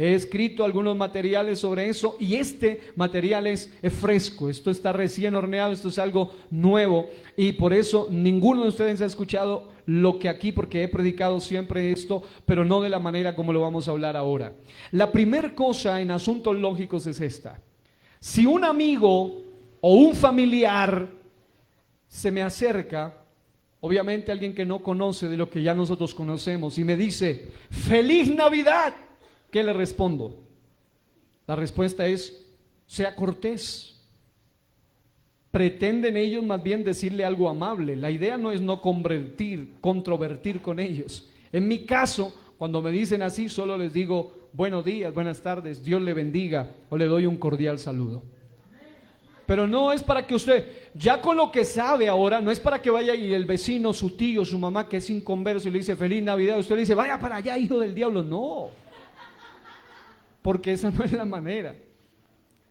Speaker 1: He escrito algunos materiales sobre eso y este material es fresco, esto está recién horneado, esto es algo nuevo y por eso ninguno de ustedes ha escuchado lo que aquí, porque he predicado siempre esto, pero no de la manera como lo vamos a hablar ahora. La primera cosa en asuntos lógicos es esta: si un amigo o un familiar se me acerca, obviamente alguien que no conoce de lo que ya nosotros conocemos, y me dice, ¡Feliz Navidad!, ¿qué le respondo? La respuesta es, sea cortés. Pretenden ellos más bien decirle algo amable. La idea no es no controvertir con ellos. En mi caso, cuando me dicen así, solo les digo, buenos días, buenas tardes, Dios le bendiga, o le doy un cordial saludo. Pero no es para que usted, ya con lo que sabe ahora, no es para que vaya y el vecino, su tío, su mamá, que es inconverso, y le dice Feliz Navidad, usted le dice, vaya para allá, hijo del diablo. No, porque esa no es la manera.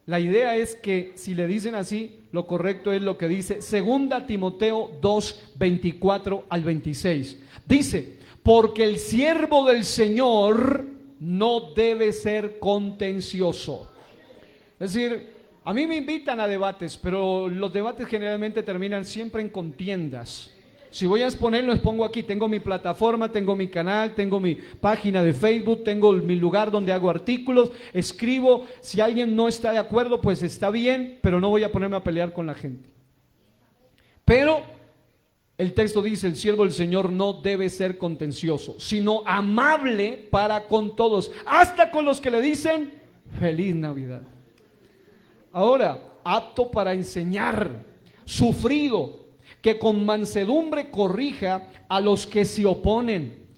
Speaker 1: La idea es que si le dicen así, lo correcto es lo que dice 2 Timoteo 2, 24 al 26. Dice, porque el siervo del Señor no debe ser contencioso. Es decir, a mí me invitan a debates, pero los debates generalmente terminan siempre en contiendas. Si voy a exponerlo, expongo aquí. Tengo mi plataforma, tengo mi canal, tengo mi página de Facebook, tengo mi lugar donde hago artículos, escribo. Si alguien no está de acuerdo, pues está bien, pero no voy a ponerme a pelear con la gente. Pero el texto dice, el siervo del Señor no debe ser contencioso, sino amable para con todos, hasta con los que le dicen Feliz Navidad. Ahora, apto para enseñar, sufrido, que con mansedumbre corrija a los que se oponen,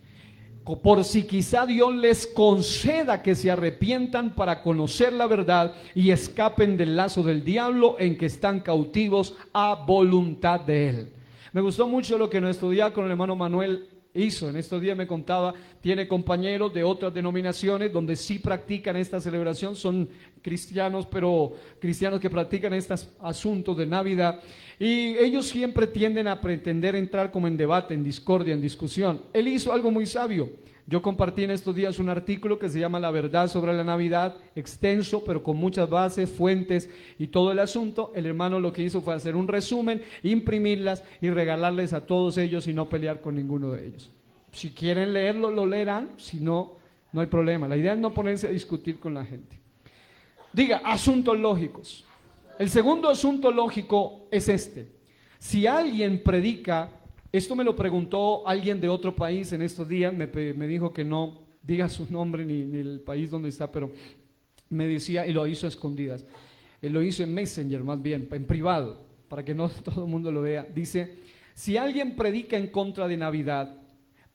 Speaker 1: por si quizá Dios les conceda que se arrepientan para conocer la verdad y escapen del lazo del diablo en que están cautivos a voluntad de él. Me gustó mucho lo que nuestro diácono, el hermano Manuel, hizo. En estos días me contaba, tiene compañeros de otras denominaciones donde sí practican esta celebración, son cristianos, pero cristianos que practican estos asuntos de Navidad, y ellos siempre tienden a pretender entrar como en debate, en discordia, en discusión. Él hizo algo muy sabio. Yo compartí en estos días un artículo que se llama La verdad sobre la Navidad, extenso, pero con muchas bases, fuentes y todo el asunto. El hermano lo que hizo fue hacer un resumen, imprimirlas y regalarles a todos ellos y no pelear con ninguno de ellos. Si quieren leerlo, lo leerán, si no, no hay problema. La idea es no ponerse a discutir con la gente. Diga, asuntos lógicos. El segundo asunto lógico es este. Si alguien predica, esto me lo preguntó alguien de otro país en estos días, me dijo que no diga su nombre ni el país donde está, pero me decía, y lo hizo a escondidas, él lo hizo en Messenger más bien, en privado, para que no todo el mundo lo vea. Dice, si alguien predica en contra de Navidad,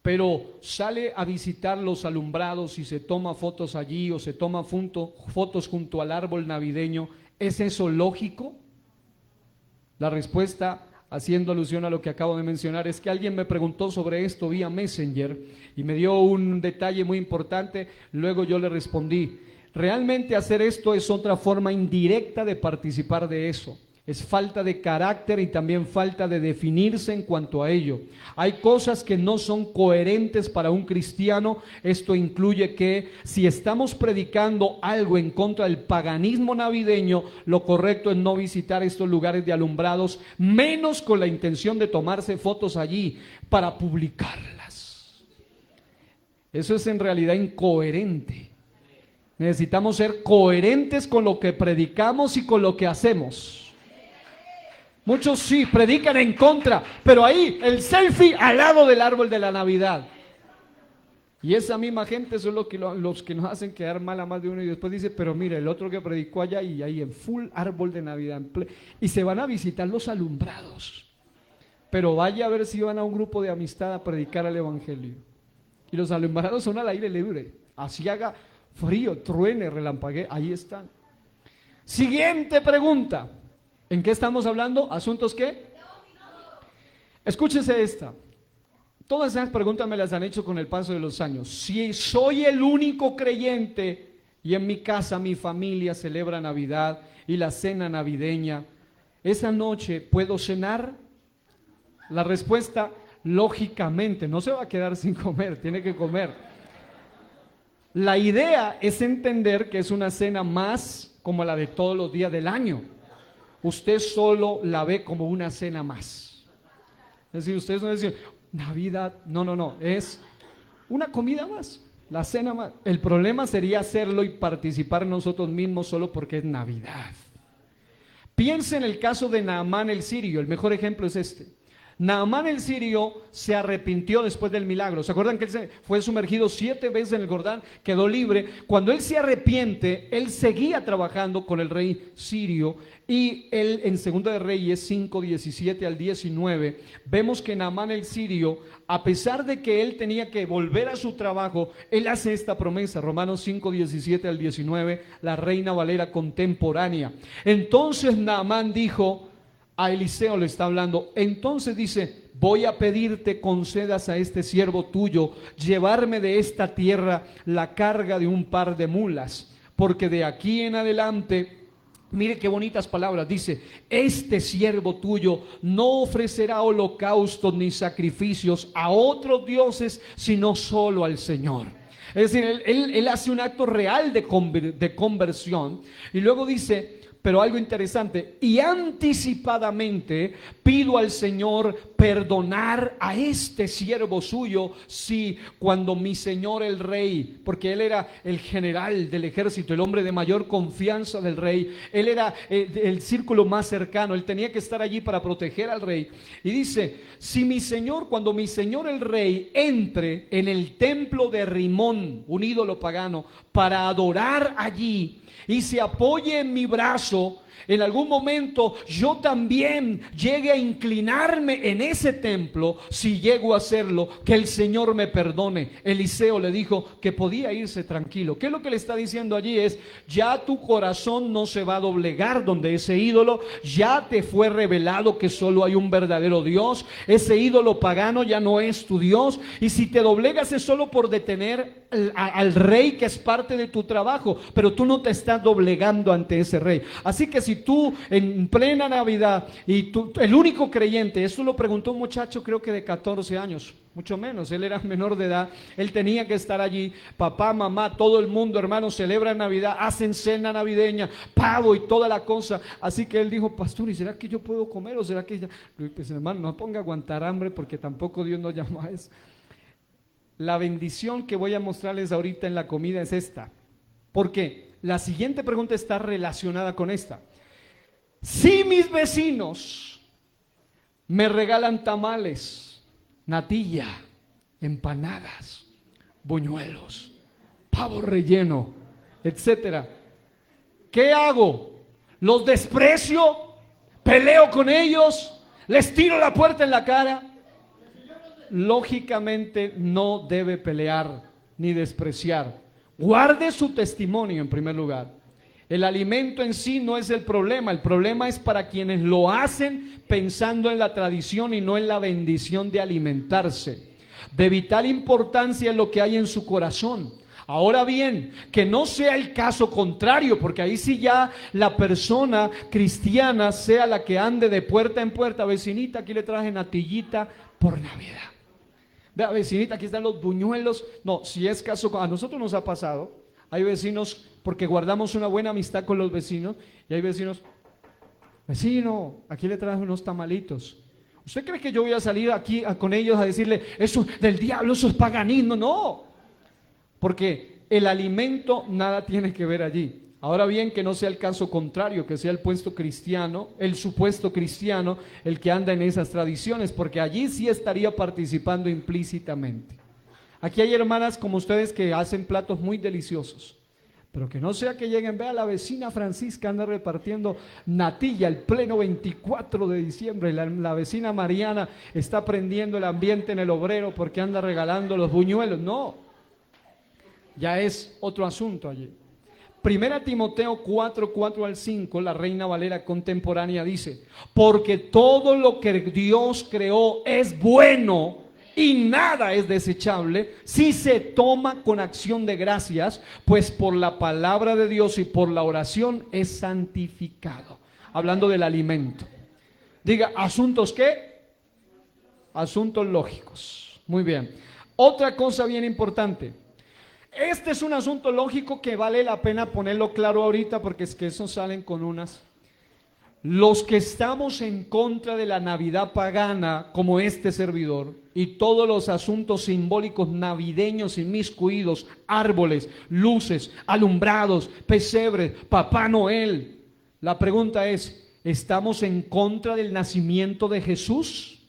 Speaker 1: pero sale a visitar los alumbrados y se toma fotos allí o se toma fotos junto al árbol navideño, ¿es eso lógico? La respuesta, haciendo alusión a lo que acabo de mencionar, es que alguien me preguntó sobre esto vía Messenger y me dio un detalle muy importante. Luego yo le respondí, realmente hacer esto es otra forma indirecta de participar de eso. Es falta de carácter y también falta de definirse en cuanto a ello. Hay cosas que no son coherentes para un cristiano. Esto incluye que si estamos predicando algo en contra del paganismo navideño, lo correcto es no visitar estos lugares de alumbrados, menos con la intención de tomarse fotos allí para publicarlas. Eso es en realidad incoherente. Necesitamos ser coherentes con lo que predicamos y con lo que hacemos. Muchos sí predican en contra, pero ahí el selfie al lado del árbol de la Navidad. Y esa misma gente son los que nos hacen quedar mal a más de uno, y después dice, pero mira, el otro que predicó allá y ahí en full árbol de Navidad. Y se van a visitar los alumbrados. Pero vaya a ver si van a un grupo de amistad a predicar el evangelio. Y los alumbrados son al aire libre. Así haga frío, truene, relampaguee, ahí están. Siguiente pregunta. ¿En qué estamos hablando? ¿Asuntos qué? Escúchese esta. Todas esas preguntas me las han hecho con el paso de los años. Si soy el único creyente y en mi casa mi familia celebra Navidad y la cena navideña, ¿esa noche puedo cenar? La respuesta, lógicamente, no se va a quedar sin comer, tiene que comer. La idea es entender que es una cena más como la de todos los días del año. Usted solo la ve como una cena más. Es decir, ustedes no dicen, Navidad, no, es una comida más, la cena más. El problema sería hacerlo y participar nosotros mismos solo porque es Navidad. Piense en el caso de Naamán el sirio, el mejor ejemplo es este. Naamán el sirio se arrepintió después del milagro. ¿Se acuerdan que él fue sumergido 7 veces en el Jordán? Quedó libre. Cuando él se arrepiente, él seguía trabajando con el rey sirio. Y él en 2 de Reyes 5, 17 al 19, vemos que Naamán el sirio, a pesar de que él tenía que volver a su trabajo, él hace esta promesa. Romanos 5, 17 al 19, la Reina Valera contemporánea. Entonces Naamán dijo, a Eliseo le está hablando, entonces dice, voy a pedirte concedas a este siervo tuyo llevarme de esta tierra la carga de un par de mulas, porque de aquí en adelante, mire qué bonitas palabras, dice, este siervo tuyo no ofrecerá holocaustos ni sacrificios a otros dioses, sino solo al Señor. Es decir, él hace un acto real de conversión, y luego dice, pero algo interesante, y anticipadamente pido al Señor perdonar a este siervo suyo, si cuando mi señor el rey, porque él era el general del ejército, el hombre de mayor confianza del rey, él era el círculo más cercano, él tenía que estar allí para proteger al rey, y dice, si mi señor, cuando mi señor el rey entre en el templo de Rimón, un ídolo pagano, para adorar allí, y se apoye en mi brazo en algún momento yo también llegue a inclinarme en ese templo, si llego a hacerlo, que el Señor me perdone. Eliseo le dijo que podía irse tranquilo. ¿Qué es lo que le está diciendo allí? Es, ya tu corazón no se va a doblegar donde ese ídolo, ya te fue revelado que solo hay un verdadero Dios, ese ídolo pagano ya no es tu Dios, y si te doblegas es solo por detener al rey que es parte de tu trabajo, pero tú no te estás doblegando ante ese rey. Así que si tú en plena Navidad y tú, el único creyente, eso lo preguntó un muchacho creo que de 14 años, mucho menos, él era menor de edad, él tenía que estar allí, papá, mamá, todo el mundo, hermanos, celebran Navidad, hacen cena navideña, pavo y toda la cosa. Así que él dijo, pastor, ¿y será que yo puedo comer o será que ya? Pues hermano, no ponga a aguantar hambre porque tampoco Dios nos llamó a eso. La bendición que voy a mostrarles ahorita en la comida es esta, porque la siguiente pregunta está relacionada con esta. Si mis vecinos me regalan tamales, natilla, empanadas, buñuelos, pavo relleno, etcétera, ¿qué hago? ¿Los desprecio? ¿Peleo con ellos? ¿Les tiro la puerta en la cara? Lógicamente no debe pelear ni despreciar. Guarde su testimonio en primer lugar. El alimento en sí no es el problema es para quienes lo hacen pensando en la tradición y no en la bendición de alimentarse. De vital importancia es lo que hay en su corazón. Ahora bien, que no sea el caso contrario, porque ahí sí ya la persona cristiana sea la que ande de puerta en puerta. Vecinita, aquí le traje natillita por Navidad. Vea, vecinita, aquí están los buñuelos. No, si es caso, a nosotros nos ha pasado, hay vecinos, porque guardamos una buena amistad con los vecinos, y hay vecinos, vecino, aquí le traje unos tamalitos. ¿Usted cree que yo voy a salir aquí con ellos a decirle, eso del diablo, eso es paganismo? No, porque el alimento nada tiene que ver allí. Ahora bien, que no sea el caso contrario, que sea el supuesto cristiano, el que anda en esas tradiciones, porque allí sí estaría participando implícitamente. Aquí hay hermanas como ustedes que hacen platos muy deliciosos, pero que no sea que lleguen, vea, la vecina Francisca anda repartiendo natilla el pleno 24 de diciembre, la vecina Mariana está prendiendo el ambiente en el obrero porque anda regalando los buñuelos. No, ya es otro asunto allí. Primera Timoteo 4 al 5, la Reina Valera contemporánea dice, porque todo lo que Dios creó es bueno y nada es desechable si se toma con acción de gracias, pues por la palabra de Dios y por la oración es santificado. Hablando del alimento. Diga, ¿asuntos qué? Asuntos lógicos. Muy bien. Otra cosa bien importante. Este es un asunto lógico que vale la pena ponerlo claro ahorita, porque es que esos salen con unas. Los que estamos en contra de la Navidad pagana, como este servidor, y todos los asuntos simbólicos navideños inmiscuidos, árboles, luces, alumbrados, pesebres, Papá Noel. La pregunta es, ¿estamos en contra del nacimiento de Jesús?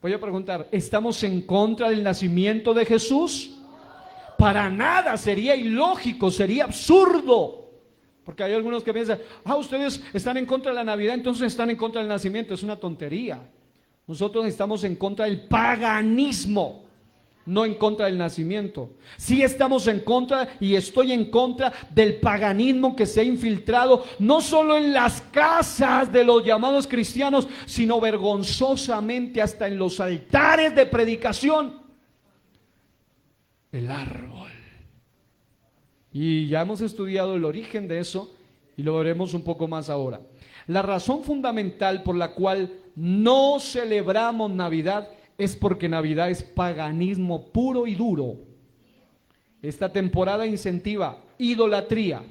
Speaker 1: Voy a preguntar, ¿estamos en contra del nacimiento de Jesús? Para nada, sería ilógico, sería absurdo. Porque hay algunos que piensan, ustedes están en contra de la Navidad, entonces están en contra del nacimiento. Es una tontería. Nosotros estamos en contra del paganismo, no en contra del nacimiento. Sí estamos en contra, y estoy en contra del paganismo que se ha infiltrado, no solo en las casas de los llamados cristianos, sino vergonzosamente hasta en los altares de predicación. El árbol. Y ya hemos estudiado el origen de eso y lo veremos un poco más ahora. La razón fundamental por la cual no celebramos Navidad es porque Navidad es paganismo puro y duro. Esta temporada incentiva idolatría.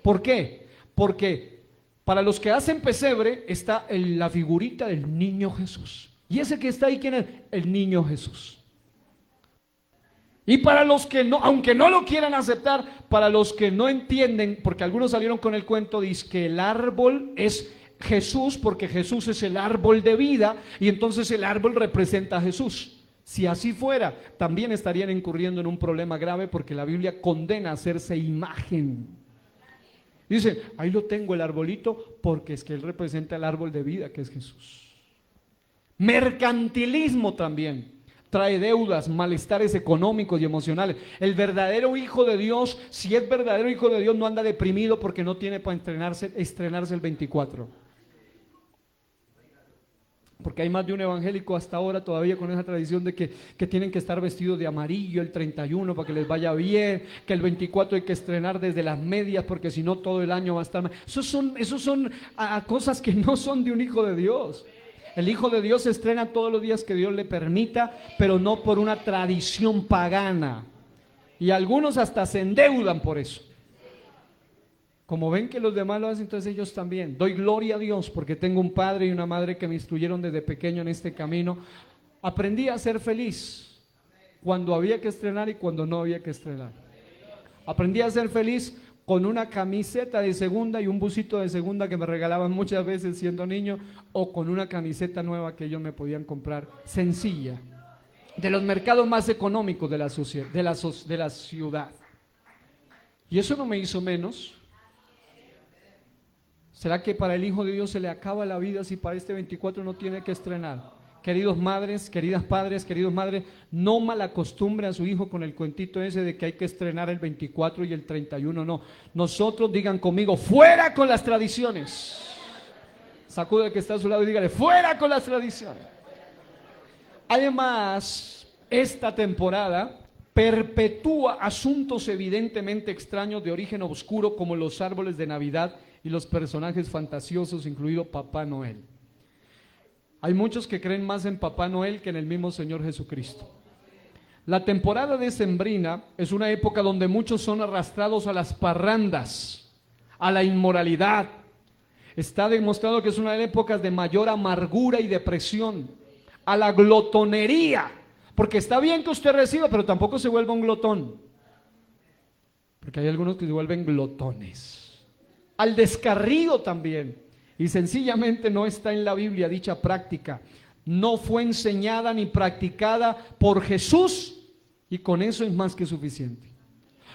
Speaker 1: ¿Por qué? Porque para los que hacen pesebre está la figurita del niño Jesús. ¿Y ese que está ahí quién es? El niño Jesús. Y para los que no, aunque no lo quieran aceptar, para los que no entienden, porque algunos salieron con el cuento, dice que el árbol es Jesús, porque Jesús es el árbol de vida, y entonces el árbol representa a Jesús. Si así fuera, también estarían incurriendo en un problema grave, porque la Biblia condena hacerse imagen. Dice, ahí lo tengo el arbolito, porque es que él representa el árbol de vida que es Jesús. Mercantilismo también trae deudas, malestares económicos y emocionales. El verdadero hijo de Dios, si es verdadero hijo de Dios, no anda deprimido porque no tiene para estrenarse el 24. Porque hay más de un evangélico hasta ahora todavía con esa tradición de que tienen que estar vestidos de amarillo el 31 para que les vaya bien, que el 24 hay que estrenar desde las medias porque si no todo el año va a estar mal. Esos son cosas que no son de un hijo de Dios. El hijo de Dios se estrena todos los días que Dios le permita, pero no por una tradición pagana. Y algunos hasta se endeudan por eso. Como ven que los demás lo hacen, entonces ellos también. Doy gloria a Dios porque tengo un padre y una madre que me instruyeron desde pequeño en este camino. Aprendí a ser feliz cuando había que estrenar y cuando no había que estrenar. Aprendí a ser feliz con una camiseta de segunda y un busito de segunda que me regalaban muchas veces siendo niño, o con una camiseta nueva que ellos me podían comprar, sencilla, de los mercados más económicos de la ciudad. Y eso no me hizo menos. ¿Será que para el Hijo de Dios se le acaba la vida si para este 24 no tiene que estrenar? Queridos madres, queridas padres, queridos madres, no malacostumbre a su hijo con el cuentito ese de que hay que estrenar el 24 y el 31, no. Nosotros, digan conmigo, fuera con las tradiciones. Sacude al que está a su lado y dígale, fuera con las tradiciones. Además, esta temporada perpetúa asuntos evidentemente extraños de origen oscuro como los árboles de Navidad y los personajes fantasiosos, incluido Papá Noel. Hay muchos que creen más en Papá Noel que en el mismo Señor Jesucristo. La temporada decembrina es una época donde muchos son arrastrados a las parrandas, a la inmoralidad. Está demostrado que es una de las épocas de mayor amargura y depresión, a la glotonería, porque está bien que usted reciba, pero tampoco se vuelva un glotón, porque hay algunos que se vuelven glotones. Al descarrío también. Y sencillamente no está en la Biblia dicha práctica. No fue enseñada ni practicada por Jesús y con eso es más que suficiente.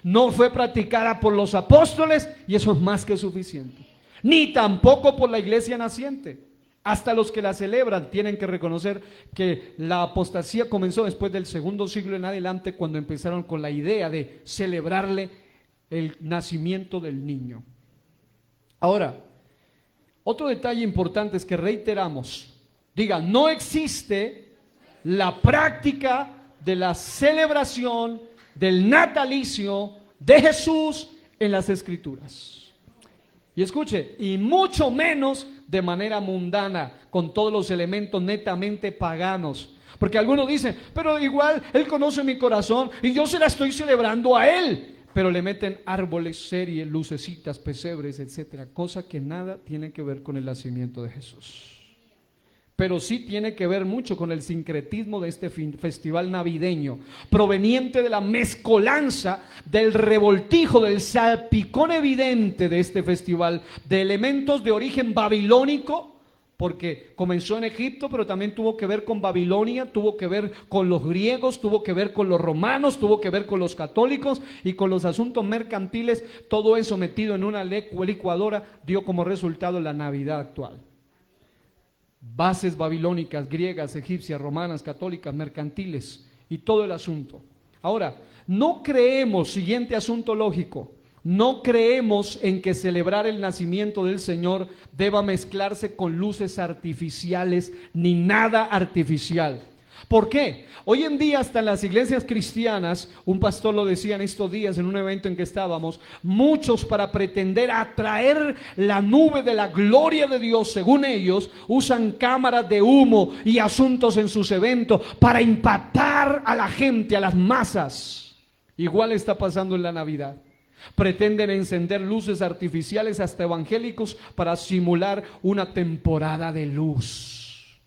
Speaker 1: No fue practicada por los apóstoles y eso es más que suficiente. Ni tampoco por la iglesia naciente. Hasta los que la celebran tienen que reconocer que la apostasía comenzó después del segundo siglo en adelante, cuando empezaron con la idea de celebrarle el nacimiento del niño. Ahora, otro detalle importante es que reiteramos, diga, no existe la práctica de la celebración del natalicio de Jesús en las Escrituras. Y escuche, y mucho menos de manera mundana, con todos los elementos netamente paganos. Porque algunos dicen, pero igual Él conoce mi corazón y yo se la estoy celebrando a Él. Pero le meten árboles, series, lucecitas, pesebres, etcétera, cosa que nada tiene que ver con el nacimiento de Jesús. Pero sí tiene que ver mucho con el sincretismo de este festival navideño, proveniente de la mezcolanza, del revoltijo, del salpicón evidente de este festival, de elementos de origen babilónico, porque comenzó en Egipto, pero también tuvo que ver con Babilonia, tuvo que ver con los griegos, tuvo que ver con los romanos, tuvo que ver con los católicos y con los asuntos mercantiles. Todo eso metido en una licuadora dio como resultado la Navidad actual. Bases babilónicas, griegas, egipcias, romanas, católicas, mercantiles y todo el asunto. Ahora, no creemos, siguiente asunto lógico, no creemos en que celebrar el nacimiento del Señor deba mezclarse con luces artificiales ni nada artificial. ¿Por qué? Hoy en día hasta en las iglesias cristianas, un pastor lo decía en estos días en un evento en que estábamos, muchos para pretender atraer la nube de la gloria de Dios, según ellos, usan cámaras de humo y asuntos en sus eventos para impactar a la gente, a las masas. Igual está pasando en la Navidad. Pretenden encender luces artificiales hasta evangélicos para simular una temporada de luz.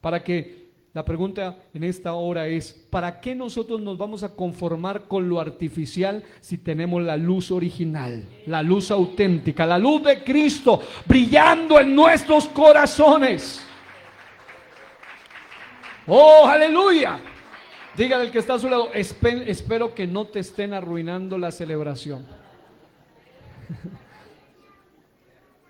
Speaker 1: Para que la pregunta en esta hora es, ¿para qué nosotros nos vamos a conformar con lo artificial si tenemos la luz original, la luz auténtica, la luz de Cristo brillando en nuestros corazones? ¡Oh, aleluya! Dígale al que está a su lado, espero que no te estén arruinando la celebración.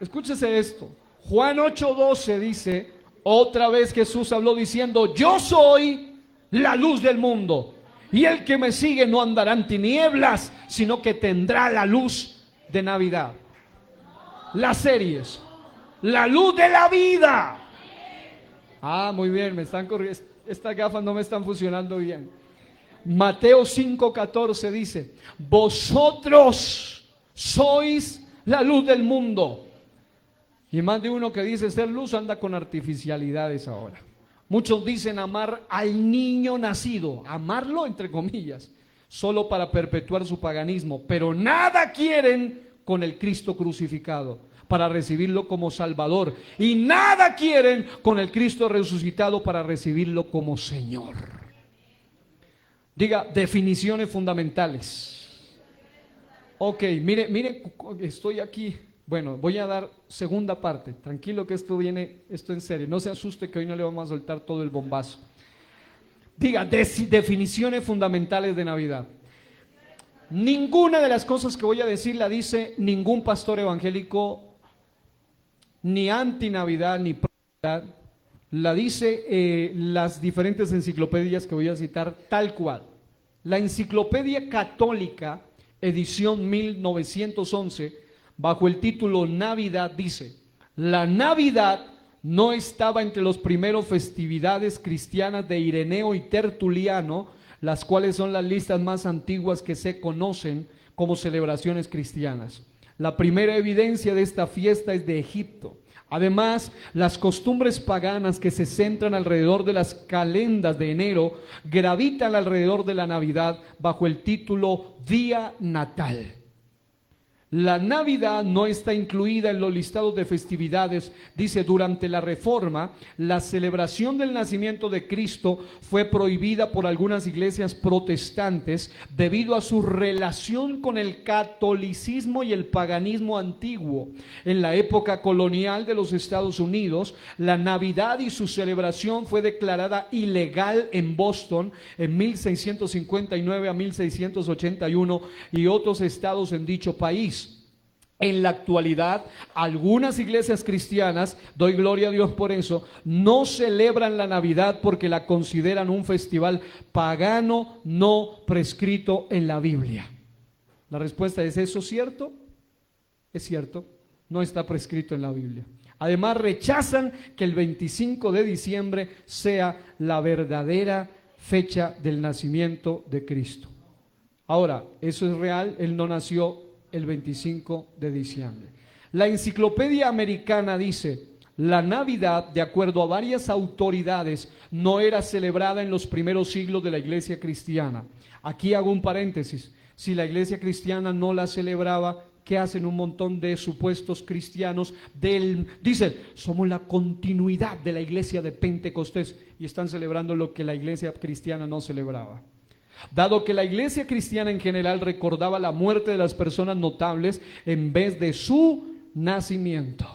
Speaker 1: Escúchese esto. Juan 8:12 dice, otra vez Jesús habló diciendo, yo soy la luz del mundo. Y el que me sigue no andará en tinieblas, sino que tendrá la luz de Navidad. Las series, la luz de la vida. Ah, muy bien, me están corriendo. Estas gafas no me están funcionando bien. Mateo 5:14 dice, vosotros sois la luz del mundo. Y más de uno que dice ser luz anda con artificialidades ahora. Muchos dicen amar al niño nacido, amarlo entre comillas, solo para perpetuar su paganismo, pero nada quieren con el Cristo crucificado, para recibirlo como Salvador, y nada quieren con el Cristo resucitado para recibirlo como Señor. Diga, definiciones fundamentales. Ok, mire, estoy aquí. Bueno, voy a dar segunda parte. Tranquilo que esto en serio. No se asuste que hoy no le vamos a soltar todo el bombazo. Diga, definiciones fundamentales de Navidad. Ninguna de las cosas que voy a decir la dice ningún pastor evangélico, ni anti-Navidad, ni pro-Navidad. La dice las diferentes enciclopedias que voy a citar tal cual. La Enciclopedia Católica, edición 1911, bajo el título Navidad, dice, la Navidad no estaba entre las primeras festividades cristianas de Ireneo y Tertuliano, las cuales son las listas más antiguas que se conocen como celebraciones cristianas. La primera evidencia de esta fiesta es de Egipto. Además, las costumbres paganas que se centran alrededor de las calendas de enero gravitan alrededor de la Navidad bajo el título Día Natal. La Navidad no está incluida en los listados de festividades. Dice, durante la Reforma, la celebración del nacimiento de Cristo fue prohibida por algunas iglesias protestantes debido a su relación con el catolicismo y el paganismo antiguo. En la época colonial de los Estados Unidos, la Navidad y su celebración fue declarada ilegal en Boston en 1659 a 1681 y otros estados en dicho país. En la actualidad, algunas iglesias cristianas, doy gloria a Dios por eso, no celebran la Navidad porque la consideran un festival pagano no prescrito en la Biblia. La respuesta es, ¿eso es cierto? Es cierto, no está prescrito en la Biblia. Además, rechazan que el 25 de diciembre sea la verdadera fecha del nacimiento de Cristo. Ahora, ¿eso es real? Él no nació el 25 de diciembre. La Enciclopedia Americana dice, la Navidad, de acuerdo a varias autoridades, no era celebrada en los primeros siglos de la iglesia cristiana. Aquí hago un paréntesis. Si la iglesia cristiana no la celebraba, ¿qué hacen un montón de supuestos cristianos? Dicen, somos la continuidad de la iglesia de Pentecostés y están celebrando lo que la iglesia cristiana no celebraba. Dado que la iglesia cristiana en general recordaba la muerte de las personas notables en vez de su nacimiento.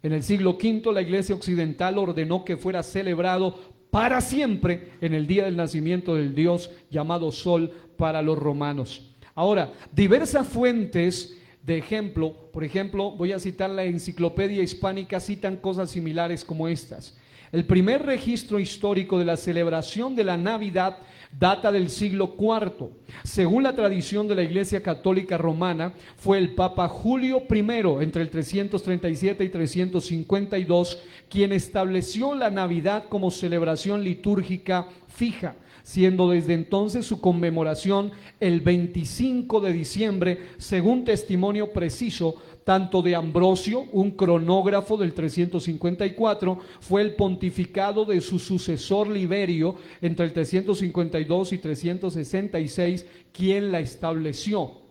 Speaker 1: En el siglo V la iglesia occidental ordenó que fuera celebrado para siempre en el día del nacimiento del Dios llamado Sol para los romanos. Ahora, diversas fuentes de ejemplo, por ejemplo, voy a citar la Enciclopedia Hispánica, citan cosas similares como estas. El primer registro histórico de la celebración de la Navidad data del siglo IV. Según la tradición de la Iglesia Católica Romana, fue el Papa Julio I, entre el 337 y 352, quien estableció la Navidad como celebración litúrgica fija, siendo desde entonces su conmemoración el 25 de diciembre, según testimonio preciso tanto de Ambrosio, un cronógrafo del 354, fue el pontificado de su sucesor Liberio entre el 352 y 366, quien la estableció.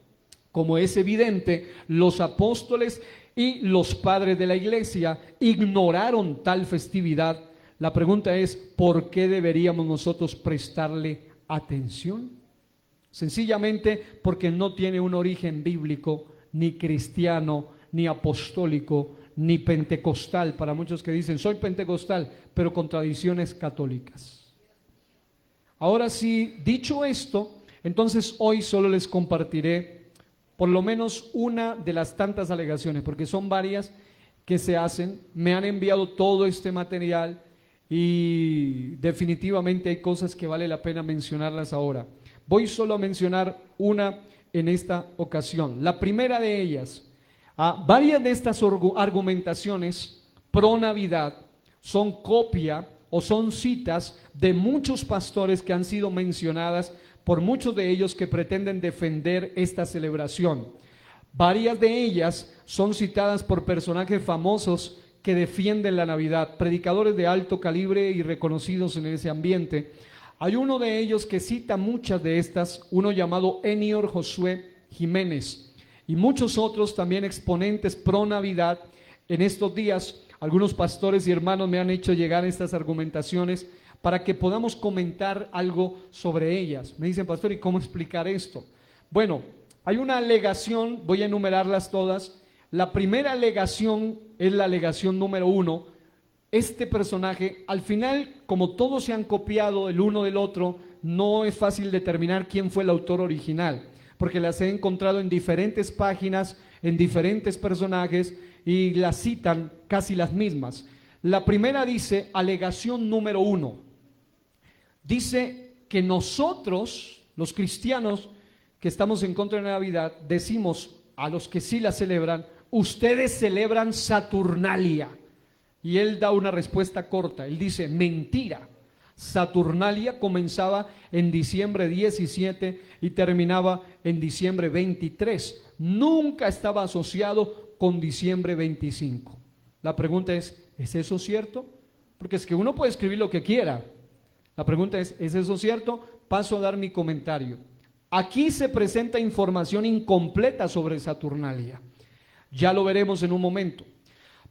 Speaker 1: Como es evidente, los apóstoles y los padres de la iglesia ignoraron tal festividad. La pregunta es, ¿por qué deberíamos nosotros prestarle atención? Sencillamente porque no tiene un origen bíblico, ni cristiano, ni apostólico, ni pentecostal, para muchos que dicen, soy pentecostal, pero con tradiciones católicas. Ahora sí, dicho esto, entonces hoy solo les compartiré por lo menos una de las tantas alegaciones, porque son varias, que se hacen. Me han enviado todo este material y definitivamente hay cosas que vale la pena mencionarlas ahora. Voy solo a mencionar una en esta ocasión. La primera de ellas, varias de estas argumentaciones pro Navidad son copia o son citas de muchos pastores que han sido mencionadas por muchos de ellos que pretenden defender esta celebración. Varias de ellas son citadas por personajes famosos que defienden la Navidad, predicadores de alto calibre y reconocidos en ese ambiente. Hay uno de ellos que cita muchas de estas, uno llamado Enior Josué Jiménez, y muchos otros también exponentes pro Navidad. En estos días, algunos pastores y hermanos me han hecho llegar estas argumentaciones para que podamos comentar algo sobre ellas. Me dicen, pastor, ¿y cómo explicar esto? Bueno, hay una alegación, voy a enumerarlas todas. La primera alegación es la alegación número 1. Este personaje, al final, como todos se han copiado el uno del otro, no es fácil determinar quién fue el autor original, porque las he encontrado en diferentes páginas, en diferentes personajes, y las citan casi las mismas. La primera dice, alegación número 1, dice que nosotros, los cristianos que estamos en contra de la Navidad, decimos a los que sí la celebran, ustedes celebran Saturnalia. Y él da una respuesta corta, él dice, mentira. Saturnalia comenzaba en diciembre 17 y terminaba en diciembre 23. Nunca estaba asociado con diciembre 25. La pregunta ¿es eso cierto? Porque es que uno puede escribir lo que quiera. La pregunta ¿es eso cierto? Paso a dar mi comentario. Aquí se presenta información incompleta sobre Saturnalia. Ya lo veremos en un momento.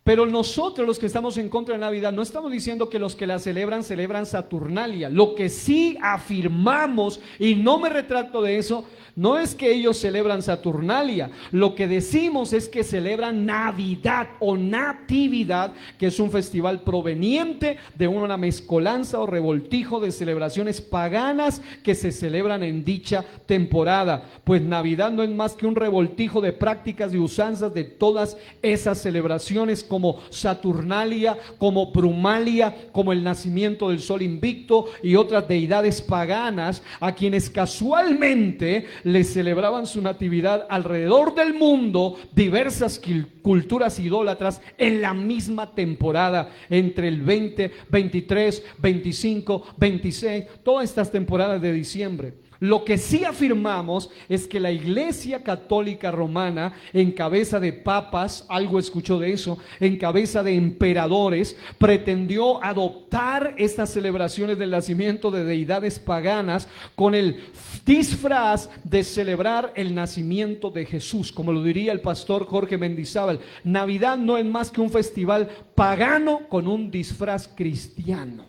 Speaker 1: Pero nosotros, los que estamos en contra de Navidad, no estamos diciendo que los que la celebran Saturnalia. Lo que sí afirmamos, y no me retracto de eso, no es que ellos celebran Saturnalia. Lo que decimos es que celebran Navidad o Natividad, que es un festival proveniente de una mezcolanza o revoltijo de celebraciones paganas que se celebran en dicha temporada. Pues Navidad no es más que un revoltijo de prácticas y usanzas de todas esas celebraciones, como Saturnalia, como Brumalia, como el nacimiento del sol invicto y otras deidades paganas a quienes casualmente les celebraban su natividad alrededor del mundo diversas culturas idólatras en la misma temporada, entre el 20, 23, 25, 26, todas estas temporadas de diciembre. Lo que sí afirmamos es que la Iglesia Católica Romana, en cabeza de papas, algo escuchó de eso, en cabeza de emperadores, pretendió adoptar estas celebraciones del nacimiento de deidades paganas con el disfraz de celebrar el nacimiento de Jesús. Como lo diría el pastor Jorge Mendizábal, Navidad no es más que un festival pagano con un disfraz cristiano.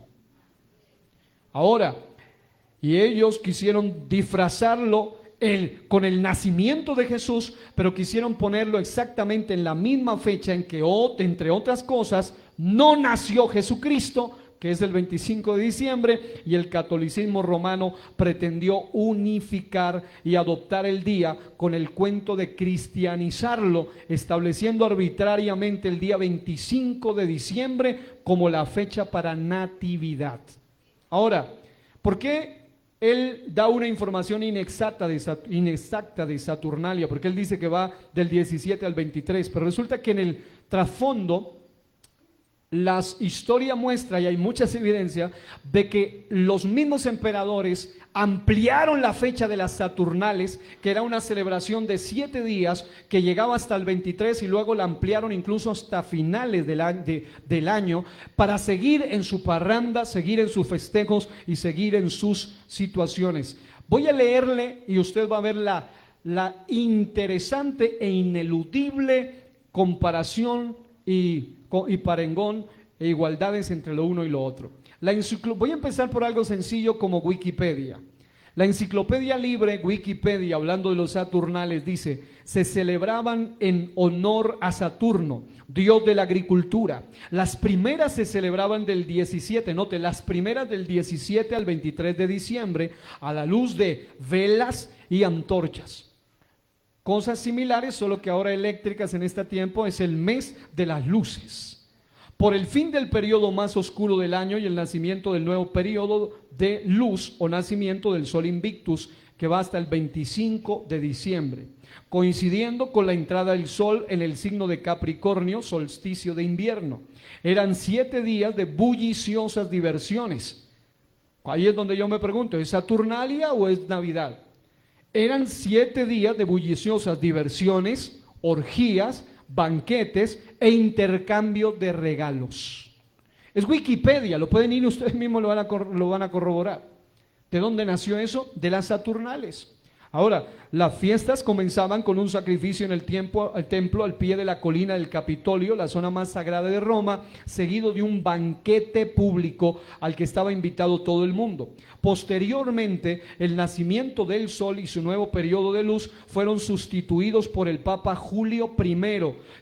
Speaker 1: Ahora, y ellos quisieron disfrazarlo con el nacimiento de Jesús, pero quisieron ponerlo exactamente en la misma fecha en que, entre otras cosas, no nació Jesucristo, que es el 25 de diciembre, y el catolicismo romano pretendió unificar y adoptar el día con el cuento de cristianizarlo, estableciendo arbitrariamente el día 25 de diciembre como la fecha para natividad. Ahora, ¿por qué él da una información inexacta de Saturnalia? Porque él dice que va del 17 al 23, pero resulta que en el trasfondo la historia muestra, y hay muchas evidencias, de que los mismos emperadores ampliaron la fecha de las Saturnales, que era una celebración de 7 días que llegaba hasta el 23, y luego la ampliaron incluso hasta finales del año, para seguir en su parranda, seguir en sus festejos y seguir en sus situaciones. Voy a leerle y usted va a ver la interesante e ineludible comparación y parangón e igualdades entre lo uno y lo otro. Voy a empezar por algo sencillo como Wikipedia. La enciclopedia libre Wikipedia, hablando de los Saturnales, dice: se celebraban en honor a Saturno, dios de la agricultura. Las primeras se celebraban del 17, note, las primeras del 17 al 23 de diciembre, a la luz de velas y antorchas. Cosas similares, solo que ahora eléctricas en este tiempo, es el mes de las luces. Por el fin del periodo más oscuro del año y el nacimiento del nuevo periodo de luz o nacimiento del sol Invictus, que va hasta el 25 de diciembre, coincidiendo con la entrada del sol en el signo de Capricornio, solsticio de invierno. Eran 7 días de bulliciosas diversiones. Ahí es donde yo me pregunto, ¿es Saturnalia o es Navidad? Eran 7 días de bulliciosas diversiones, orgías, banquetes e intercambio de regalos. Es Wikipedia, lo pueden ir ustedes mismos, lo van a corroborar. ¿De dónde nació eso? De las Saturnales. Ahora, las fiestas comenzaban con un sacrificio en el templo al pie de la colina del Capitolio, la zona más sagrada de Roma, seguido de un banquete público al que estaba invitado todo el mundo. Posteriormente, el nacimiento del sol y su nuevo periodo de luz fueron sustituidos por el Papa Julio I,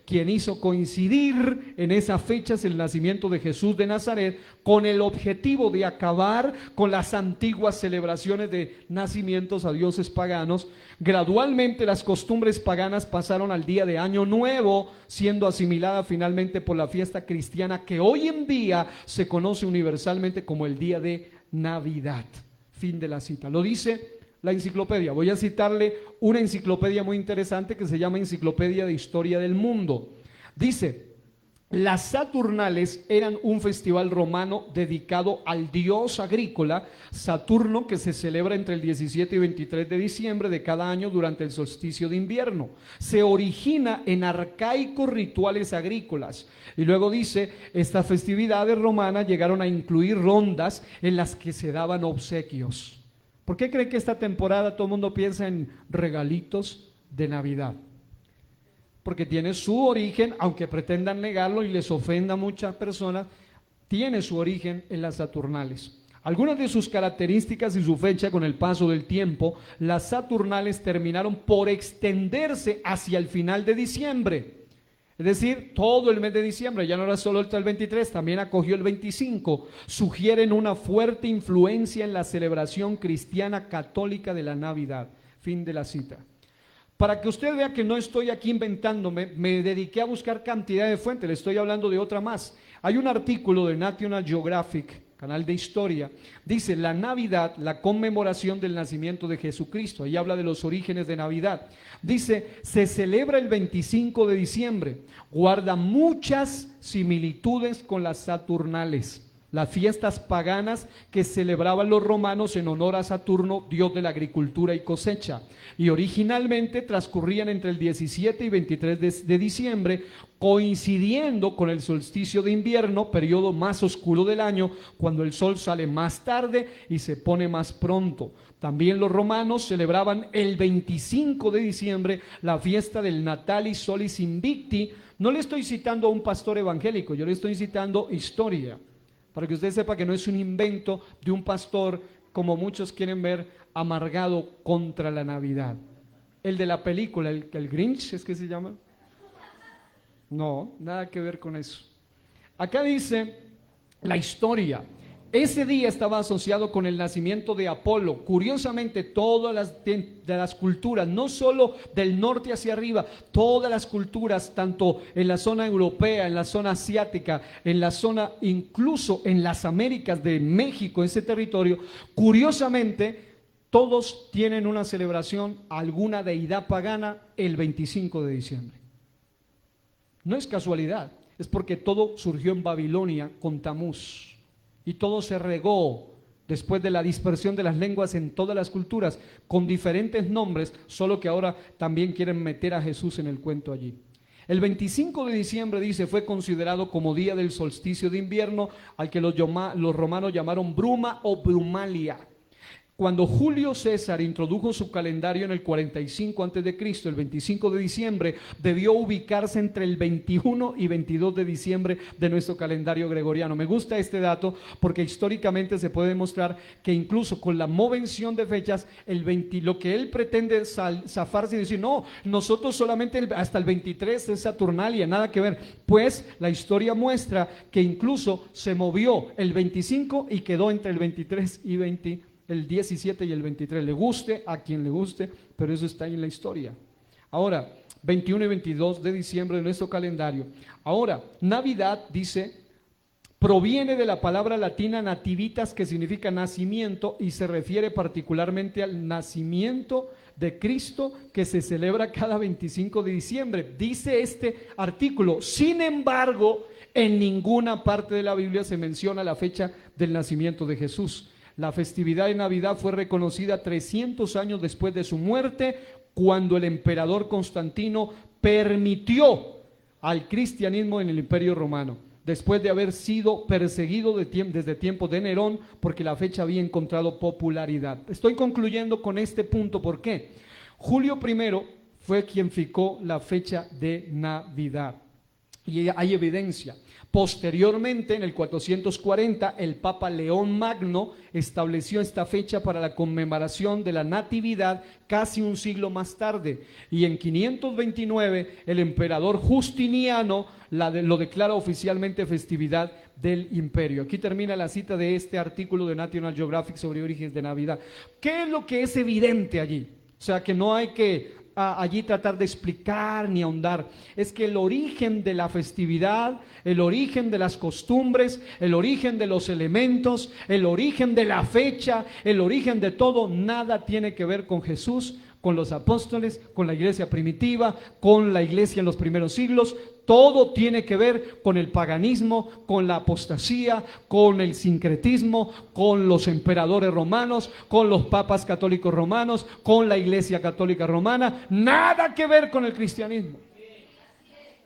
Speaker 1: quien hizo coincidir en esas fechas el nacimiento de Jesús de Nazaret con el objetivo de acabar con las antiguas celebraciones de nacimientos a dioses paganos. Gradualmente las costumbres paganas pasaron al día de Año Nuevo, siendo asimilada finalmente por la fiesta cristiana que hoy en día se conoce universalmente como el día de Navidad. Fin de la cita. Lo dice la enciclopedia. Voy a citarle una enciclopedia muy interesante que se llama Enciclopedia de Historia del Mundo. Dice: las Saturnales eran un festival romano dedicado al dios agrícola Saturno, que se celebra entre el 17 y 23 de diciembre de cada año durante el solsticio de invierno. Se origina en arcaicos rituales agrícolas. Y luego dice, estas festividades romanas llegaron a incluir rondas en las que se daban obsequios. ¿Por qué cree que esta temporada todo el mundo piensa en regalitos de Navidad? Porque tiene su origen, aunque pretendan negarlo y les ofenda a muchas personas, tiene su origen en las Saturnales. Algunas de sus características y su fecha con el paso del tiempo, las Saturnales terminaron por extenderse hacia el final de diciembre. Es decir, todo el mes de diciembre, ya no era solo hasta el 23, también acogió el 25. Sugieren una fuerte influencia en la celebración cristiana católica de la Navidad. Fin de la cita. Para que usted vea que no estoy aquí inventándome, me dediqué a buscar cantidad de fuentes, le estoy hablando de otra más. Hay un artículo de National Geographic, canal de historia, dice: la Navidad, la conmemoración del nacimiento de Jesucristo. Ahí habla de los orígenes de Navidad. Dice, se celebra el 25 de diciembre, guarda muchas similitudes con las Saturnales, las fiestas paganas que celebraban los romanos en honor a Saturno, dios de la agricultura y cosecha, y originalmente transcurrían entre el 17 y 23 de diciembre, coincidiendo con el solsticio de invierno, periodo más oscuro del año, cuando el sol sale más tarde y se pone más pronto. También los romanos celebraban el 25 de diciembre la fiesta del Natalis Solis Invicti. No le estoy citando a un pastor evangélico, yo le estoy citando historia, para que usted sepa que no es un invento de un pastor, como muchos quieren ver, amargado contra la Navidad. El de la película, el Grinch, ¿es que se llama? No, nada que ver con eso. Acá dice la historia. Ese día estaba asociado con el nacimiento de Apolo. Curiosamente, todas las culturas, no solo del norte hacia arriba, todas las culturas, tanto en la zona europea, en la zona asiática, en la zona, incluso en las Américas de México, ese territorio, curiosamente, todos tienen una celebración a alguna deidad pagana el 25 de diciembre. No es casualidad, es porque todo surgió en Babilonia con Tamuz. Y todo se regó después de la dispersión de las lenguas en todas las culturas, con diferentes nombres, solo que ahora también quieren meter a Jesús en el cuento allí. El 25 de diciembre, dice, fue considerado como día del solsticio de invierno, al que los romanos llamaron Bruma o Brumalia. Cuando Julio César introdujo su calendario en el 45 a.C., el 25 de diciembre debió ubicarse entre el 21 y 22 de diciembre de nuestro calendario gregoriano. Me gusta este dato porque históricamente se puede demostrar que incluso con la movención de fechas, lo que él pretende zafarse y decir, no, nosotros solamente hasta el 23 es Saturnalia, nada que ver. Pues la historia muestra que incluso se movió el 25 y quedó entre el 23 y 20, el 17 y el 23, le guste a quien le guste, pero eso está ahí en la historia. Ahora, 21 y 22 de diciembre de nuestro calendario. Ahora, Navidad, dice, proviene de la palabra latina nativitas, que significa nacimiento, y se refiere particularmente al nacimiento de Cristo, que se celebra cada 25 de diciembre. Dice este artículo: sin embargo, en ninguna parte de la Biblia se menciona la fecha del nacimiento de Jesús. La festividad de Navidad fue reconocida 300 años después de su muerte, cuando el emperador Constantino permitió al cristianismo en el Imperio Romano, después de haber sido perseguido desde tiempos de Nerón, porque la fecha había encontrado popularidad. Estoy concluyendo con este punto. ¿Por qué? Julio I fue quien fijó la fecha de Navidad, y hay evidencia. Posteriormente, en el 440, el Papa León Magno estableció esta fecha para la conmemoración de la Natividad casi un siglo más tarde. Y en 529, el emperador Justiniano lo declara oficialmente festividad del imperio. Aquí termina la cita de este artículo de National Geographic sobre orígenes de Navidad. ¿Qué es lo que es evidente allí? O sea, que no hay que allí tratar de explicar ni ahondar. Es que el origen de la festividad, el origen de las costumbres, el origen de los elementos, el origen de la fecha, el origen de todo, nada tiene que ver con Jesús, con los apóstoles, con la iglesia primitiva, con la iglesia en los primeros siglos. Todo tiene que ver con el paganismo, con la apostasía, con el sincretismo, con los emperadores romanos, con los papas católicos romanos, con la iglesia católica romana. Nada que ver con el cristianismo.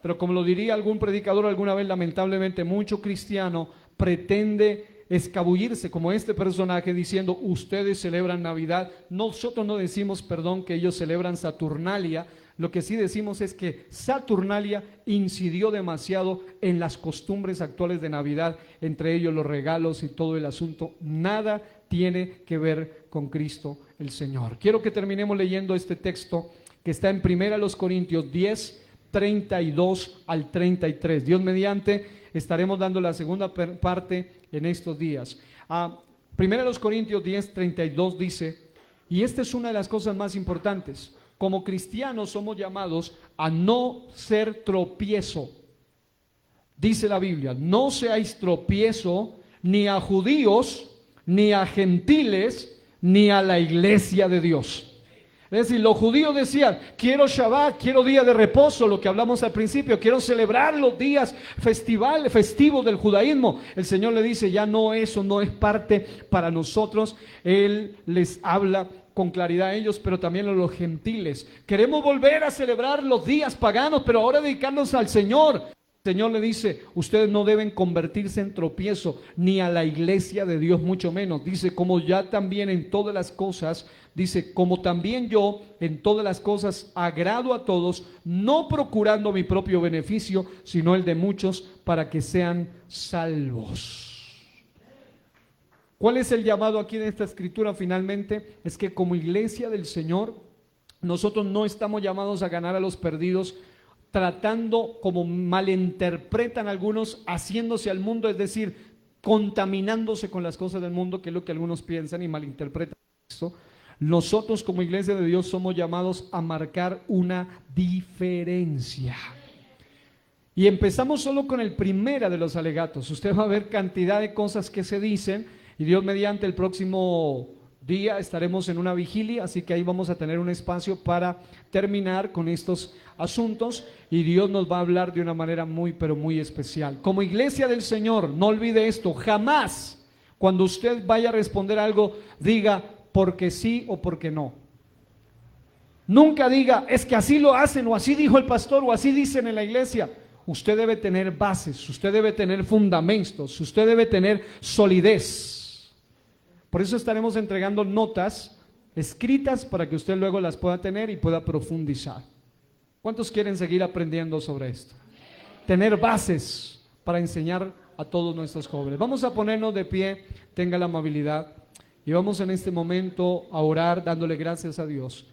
Speaker 1: Pero como lo diría algún predicador alguna vez, lamentablemente mucho cristiano pretende escabullirse como este personaje diciendo: ustedes celebran Navidad. Nosotros no decimos, perdón, que ellos celebran Saturnalia. Lo que sí decimos es que Saturnalia incidió demasiado en las costumbres actuales de Navidad, entre ellos los regalos y todo el asunto. Nada tiene que ver con Cristo el Señor. Quiero que terminemos leyendo este texto que está en 1 Corintios 10, 32 al 33. Dios mediante, estaremos dando la segunda parte en estos días. 1 Corintios 10, 32 dice, y esta es una de las cosas más importantes: como cristianos somos llamados a no ser tropiezo. Dice la Biblia: no seáis tropiezo ni a judíos, ni a gentiles, ni a la iglesia de Dios. Es decir, los judíos decían: quiero Shabbat, quiero día de reposo, lo que hablamos al principio, quiero celebrar los días festivos del judaísmo. El Señor le dice: ya no, eso no es parte para nosotros. Él les habla con claridad a ellos, pero también a los gentiles. Queremos volver a celebrar los días paganos, pero ahora dedicarnos al Señor. El Señor le dice: ustedes no deben convertirse en tropiezo, ni a la iglesia de Dios mucho menos. Dice: como ya también en todas las cosas, dice, como también yo en todas las cosas agrado a todos, no procurando mi propio beneficio, sino el de muchos, para que sean salvos. ¿Cuál es el llamado aquí en esta escritura finalmente? Es que como iglesia del Señor, nosotros no estamos llamados a ganar a los perdidos, tratando, como malinterpretan algunos, haciéndose al mundo, es decir, contaminándose con las cosas del mundo, que es lo que algunos piensan y malinterpretan eso. Nosotros como iglesia de Dios somos llamados a marcar una diferencia. Y empezamos solo con el primero de los alegatos. Usted va a ver cantidad de cosas que se dicen. Y Dios mediante, el próximo día estaremos en una vigilia, así que ahí vamos a tener un espacio para terminar con estos asuntos, y Dios nos va a hablar de una manera muy, pero muy especial. Como iglesia del Señor, no olvide esto: jamás cuando usted vaya a responder algo, diga porque sí o porque no. Nunca diga: es que así lo hacen, o así dijo el pastor, o así dicen en la iglesia. Usted debe tener bases, usted debe tener fundamentos, usted debe tener solidez. Por eso estaremos entregando notas escritas para que usted luego las pueda tener y pueda profundizar. ¿Cuántos quieren seguir aprendiendo sobre esto? Tener bases para enseñar a todos nuestros jóvenes. Vamos a ponernos de pie, tenga la amabilidad, y vamos en este momento a orar dándole gracias a Dios.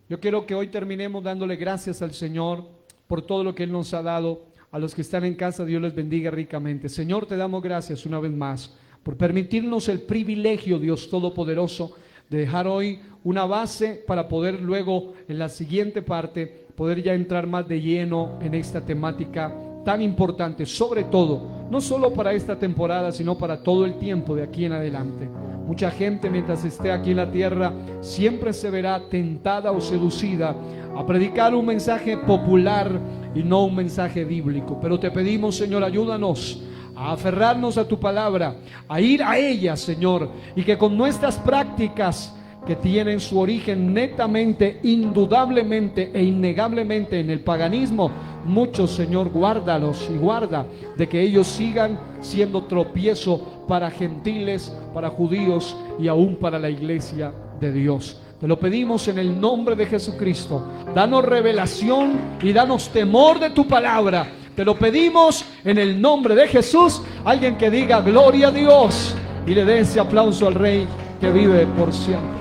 Speaker 1: Yo quiero que hoy terminemos dándole gracias al Señor por todo lo que Él nos ha dado. A los que están en casa, Dios les bendiga ricamente. Señor, te damos gracias una vez más por permitirnos el privilegio, Dios Todopoderoso, de dejar hoy una base para poder luego en la siguiente parte poder ya entrar más de lleno en esta temática tan importante, sobre todo, no solo para esta temporada, sino para todo el tiempo de aquí en adelante. Mucha gente, mientras esté aquí en la tierra, siempre se verá tentada o seducida a predicar un mensaje popular y no un mensaje bíblico. Pero te pedimos, Señor, ayúdanos a aferrarnos a tu palabra, a ir a ella, Señor, y que con nuestras prácticas, que tienen su origen netamente, indudablemente e innegablemente en el paganismo, muchos, Señor, guárdalos y guarda de que ellos sigan siendo tropiezo para gentiles, para judíos y aún para la iglesia de Dios. Te lo pedimos en el nombre de Jesucristo. Danos revelación y danos temor de tu palabra. Te lo pedimos en el nombre de Jesús. Alguien que diga gloria a Dios y le dé ese aplauso al Rey que vive por siempre.